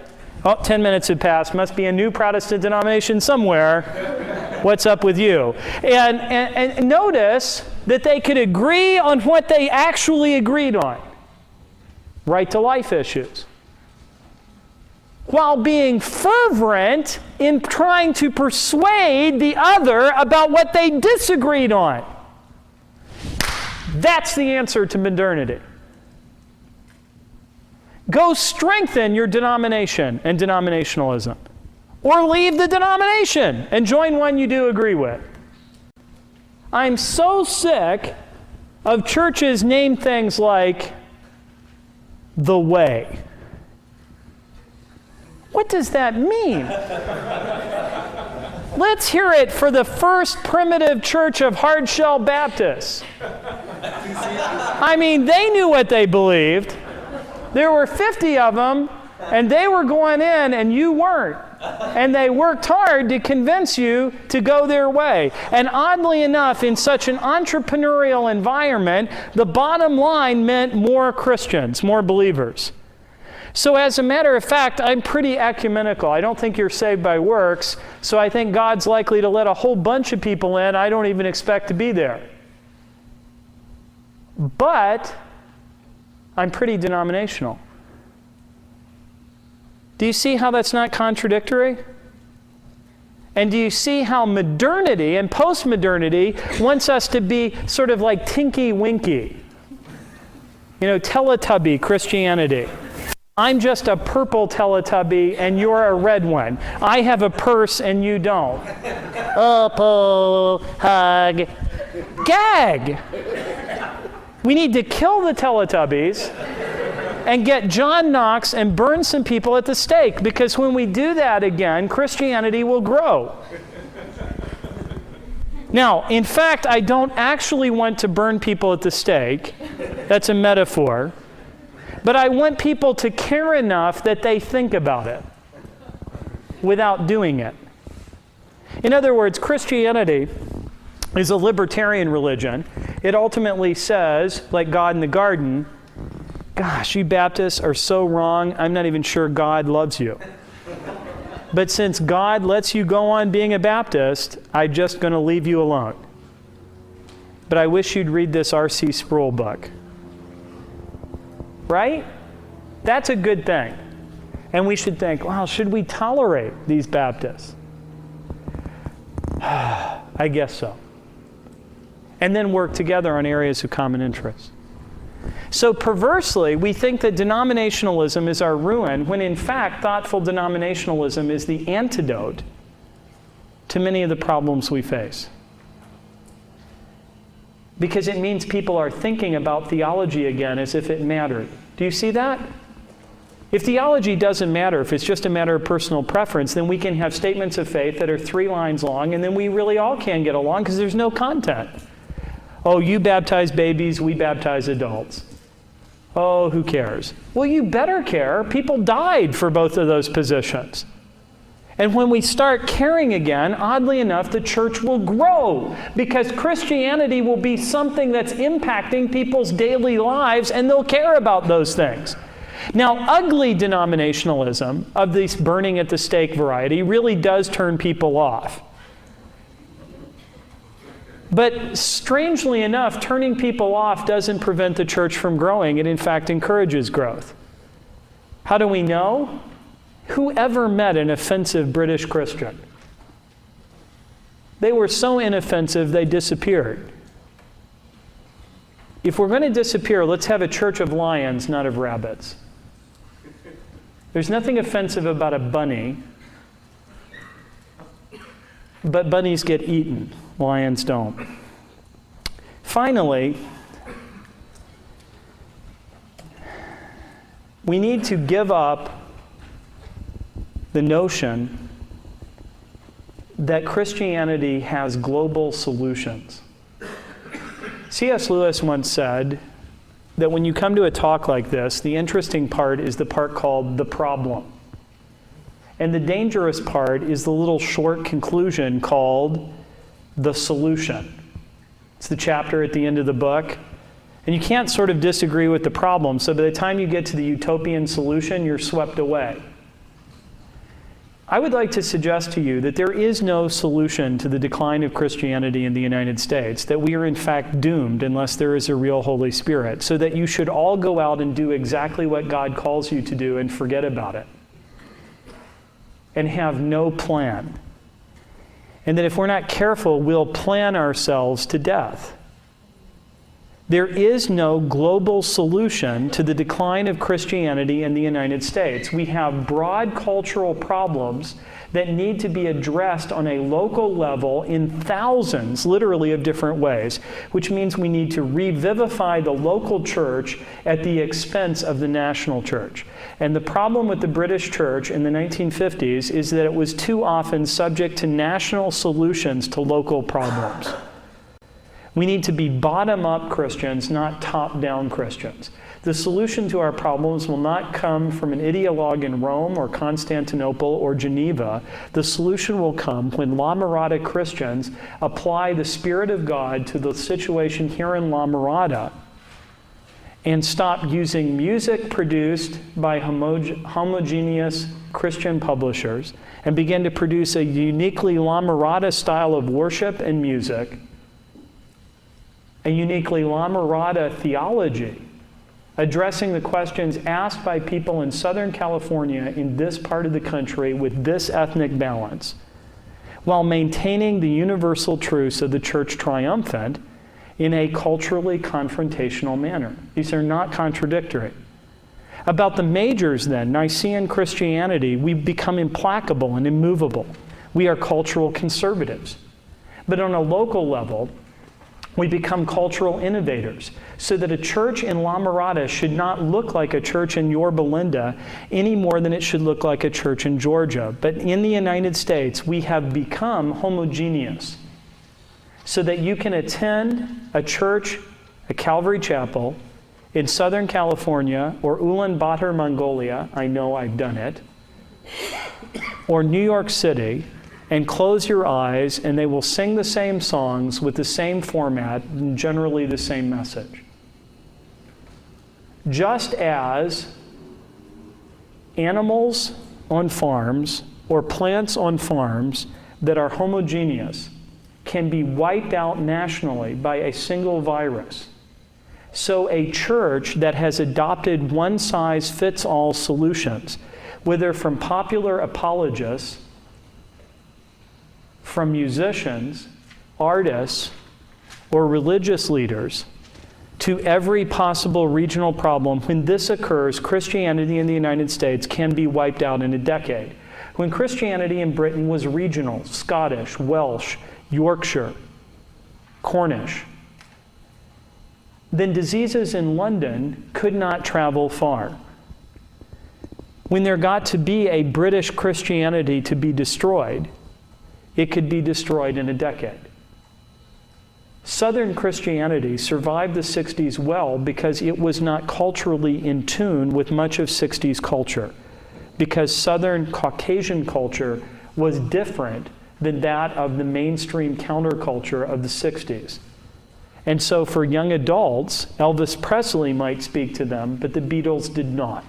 S1: Oh, 10 minutes have passed. Must be a new Protestant denomination somewhere. What's up with you? And notice that they could agree on what they actually agreed on. Right to life issues. While being fervent in trying to persuade the other about what they disagreed on. That's the answer to modernity. Go strengthen your denomination and denominationalism. Or leave the denomination and join one you do agree with. I'm so sick of churches named things like the way. What does that mean? Let's hear it for the first primitive church of hard-shell Baptists. I mean, they knew what they believed. There were 50 of them, and they were going in, and you weren't. And they worked hard to convince you to go their way. And oddly enough, in such an entrepreneurial environment, the bottom line meant more Christians, more believers. So as a matter of fact, I'm pretty ecumenical. I don't think you're saved by works, so I think God's likely to let a whole bunch of people in I don't even expect to be there. But I'm pretty denominational. Do you see how that's not contradictory? And do you see how modernity and post-modernity wants us to be sort of like Tinky-Winky? You know, Teletubby Christianity. I'm just a purple Teletubby and you're a red one. I have a purse and you don't. Oh, hug, gag. We need to kill the Teletubbies and get John Knox and burn some people at the stake, because when we do that again, Christianity will grow. Now, in fact, I don't actually want to burn people at the stake. That's a metaphor. But I want people to care enough that they think about it without doing it. In other words, Christianity is a libertarian religion. It ultimately says, like God in the garden, gosh, you Baptists are so wrong, I'm not even sure God loves you. But since God lets you go on being a Baptist, I'm just going to leave you alone. But I wish you'd read this R.C. Sproul book. Right? That's a good thing. And we should think, well, should we tolerate these Baptists? I guess so. And then work together on areas of common interest. So perversely, we think that denominationalism is our ruin, when in fact, thoughtful denominationalism is the antidote to many of the problems we face. Because it means people are thinking about theology again as if it mattered. Do you see that? If theology doesn't matter, if it's just a matter of personal preference, then we can have statements of faith that are 3 lines long, and then we really all can get along because there's no content. Oh, you baptize babies, we baptize adults. Oh, who cares? Well, you better care. People died for both of those positions. And when we start caring again, oddly enough, the church will grow, because Christianity will be something that's impacting people's daily lives, and they'll care about those things. Now, ugly denominationalism of this burning at the stake variety really does turn people off. But strangely enough, turning people off doesn't prevent the church from growing. It, in fact, encourages growth. How do we know? Who ever met an offensive British Christian? They were so inoffensive, they disappeared. If we're going to disappear, let's have a church of lions, not of rabbits. There's nothing offensive about a bunny, but bunnies get eaten. Lions don't. Finally, we need to give up the notion that Christianity has global solutions. C.S. Lewis once said that when you come to a talk like this, the interesting part is the part called the problem. And the dangerous part is the little short conclusion called the solution. It's the chapter at the end of the book. And you can't sort of disagree with the problem, so by the time you get to the utopian solution, you're swept away. I would like to suggest to you that there is no solution to the decline of Christianity in the United States, that we are in fact doomed unless there is a real Holy Spirit, so that you should all go out and do exactly what God calls you to do and forget about it, and have no plan. And that if we're not careful, we'll plan ourselves to death. There is no global solution to the decline of Christianity in the United States. We have broad cultural problems that need to be addressed on a local level in thousands, literally, of different ways, which means we need to revivify the local church at the expense of the national church. And the problem with the British church in the 1950s is that it was too often subject to national solutions to local problems. We need to be bottom-up Christians, not top-down Christians. The solution to our problems will not come from an ideologue in Rome or Constantinople or Geneva. The solution will come when La Mirada Christians apply the Spirit of God to the situation here in La Mirada and stop using music produced by homogeneous Christian publishers and begin to produce a uniquely La Mirada style of worship and music, a uniquely La Mirada theology, addressing the questions asked by people in Southern California in this part of the country with this ethnic balance, while maintaining the universal truths of the church triumphant in a culturally confrontational manner. These are not contradictory. About the majors then, Nicene Christianity, we become implacable and immovable. We are cultural conservatives. But on a local level, we become cultural innovators, so that a church in La Mirada should not look like a church in Yorba Linda any more than it should look like a church in Georgia. But in the United States, we have become homogeneous, so that you can attend a church, a Calvary Chapel, in Southern California, or Ulaanbaatar, Mongolia, I know I've done it, or New York City, and close your eyes, and they will sing the same songs with the same format and generally the same message. Just as animals on farms or plants on farms that are homogeneous can be wiped out nationally by a single virus, so a church that has adopted one-size-fits-all solutions, whether from popular apologists, from musicians, artists, or religious leaders, to every possible regional problem, when this occurs, Christianity in the United States can be wiped out in a decade. When Christianity in Britain was regional, Scottish, Welsh, Yorkshire, Cornish, then diseases in London could not travel far. When there got to be a British Christianity to be destroyed, it could be destroyed in a decade. Southern Christianity survived the 60s well because it was not culturally in tune with much of 60s culture, because Southern Caucasian culture was different than that of the mainstream counterculture of the 60s. And so for young adults, Elvis Presley might speak to them, but the Beatles did not.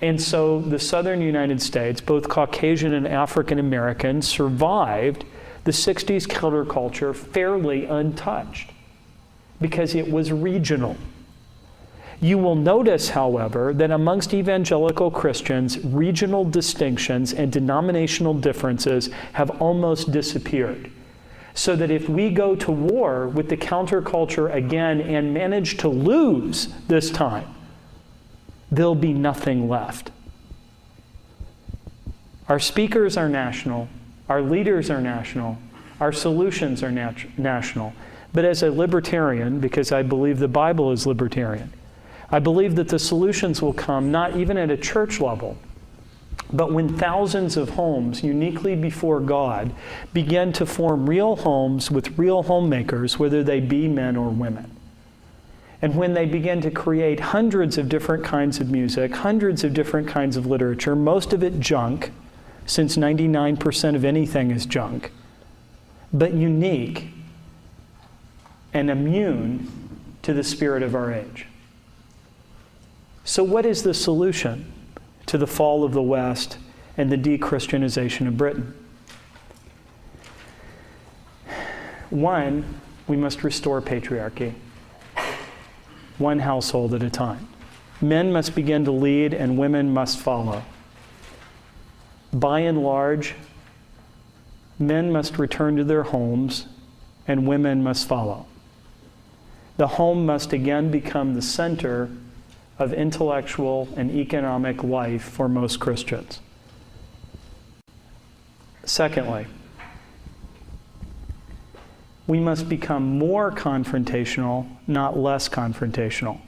S1: And so the southern United States, both Caucasian and African American, survived the 60s counterculture fairly untouched because it was regional. You will notice, however, that amongst evangelical Christians, regional distinctions and denominational differences have almost disappeared. So that if we go to war with the counterculture again and manage to lose this time, there'll be nothing left. Our speakers are national, our leaders are national, our solutions are national. But as a libertarian, because I believe the Bible is libertarian, I believe that the solutions will come not even at a church level, but when thousands of homes uniquely before God begin to form real homes with real homemakers, whether they be men or women. And when they begin to create hundreds of different kinds of music, hundreds of different kinds of literature, most of it junk, since 99% of anything is junk, but unique and immune to the spirit of our age. So what is the solution to the fall of the West and the de-Christianization of Britain? One, we must restore patriarchy. One household at a time. Men must begin to lead and women must follow. By and large, men must return to their homes and women must follow. The home must again become the center of intellectual and economic life for most Christians. Secondly, we must become more confrontational, not less confrontational.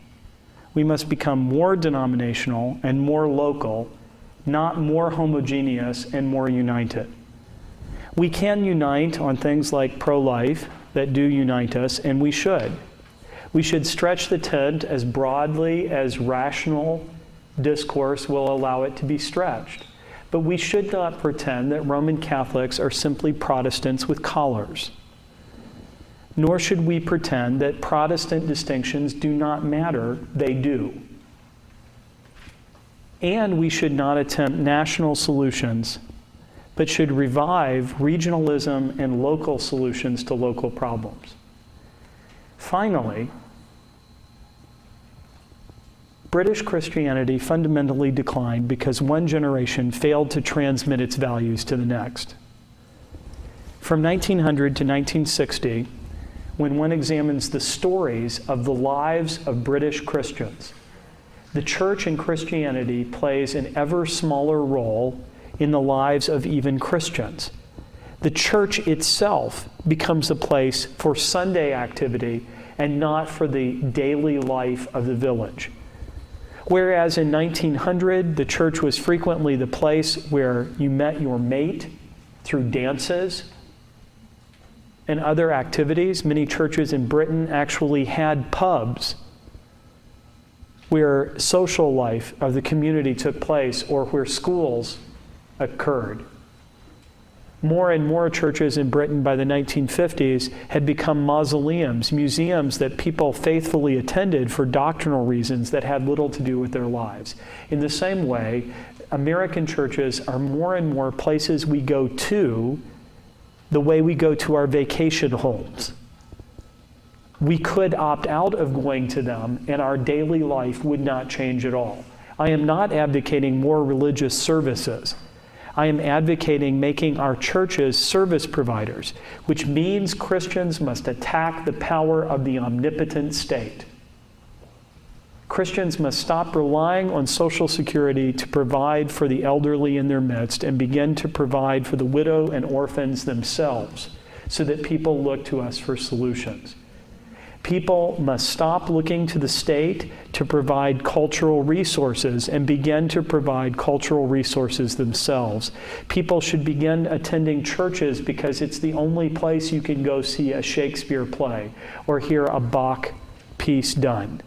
S1: We must become more denominational and more local, not more homogeneous and more united. We can unite on things like pro-life that do unite us, and we should. We should stretch the tent as broadly as rational discourse will allow it to be stretched. But we should not pretend that Roman Catholics are simply Protestants with collars. Nor should we pretend that Protestant distinctions do not matter. They do. And we should not attempt national solutions, but should revive regionalism and local solutions to local problems. Finally, British Christianity fundamentally declined because one generation failed to transmit its values to the next. From 1900 to 1960, when one examines the stories of the lives of British Christians, the church and Christianity plays an ever smaller role in the lives of even Christians. The church itself becomes a place for Sunday activity and not for the daily life of the village. Whereas in 1900, the church was frequently the place where you met your mate through dances and other activities. Many churches in Britain actually had pubs where social life of the community took place or where schools occurred. More and more churches in Britain by the 1950s had become mausoleums, museums that people faithfully attended for doctrinal reasons that had little to do with their lives. In the same way, American churches are more and more places we go to the way we go to our vacation homes. We could opt out of going to them, and our daily life would not change at all. I am not advocating more religious services. I am advocating making our churches service providers, which means Christians must attack the power of the omnipotent state. Christians must stop relying on Social Security to provide for the elderly in their midst and begin to provide for the widow and orphans themselves so that people look to us for solutions. People must stop looking to the state to provide cultural resources and begin to provide cultural resources themselves. People should begin attending churches because it's the only place you can go see a Shakespeare play or hear a Bach piece done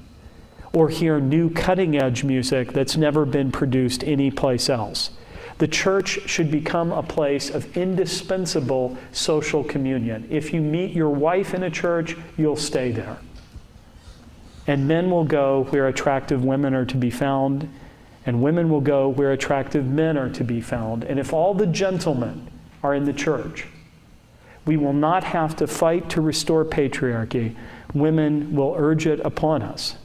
S1: or hear new cutting-edge music that's never been produced anyplace else. The church should become a place of indispensable social communion. If you meet your wife in a church, you'll stay there. And men will go where attractive women are to be found, and women will go where attractive men are to be found. And if all the gentlemen are in the church, we will not have to fight to restore patriarchy. Women will urge it upon us.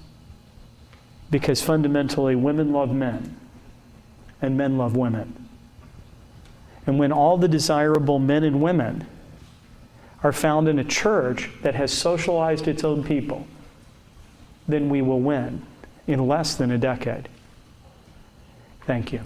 S1: Because fundamentally, women love men, and men love women. And when all the desirable men and women are found in a church that has socialized its own people, then we will win in less than a decade. Thank you.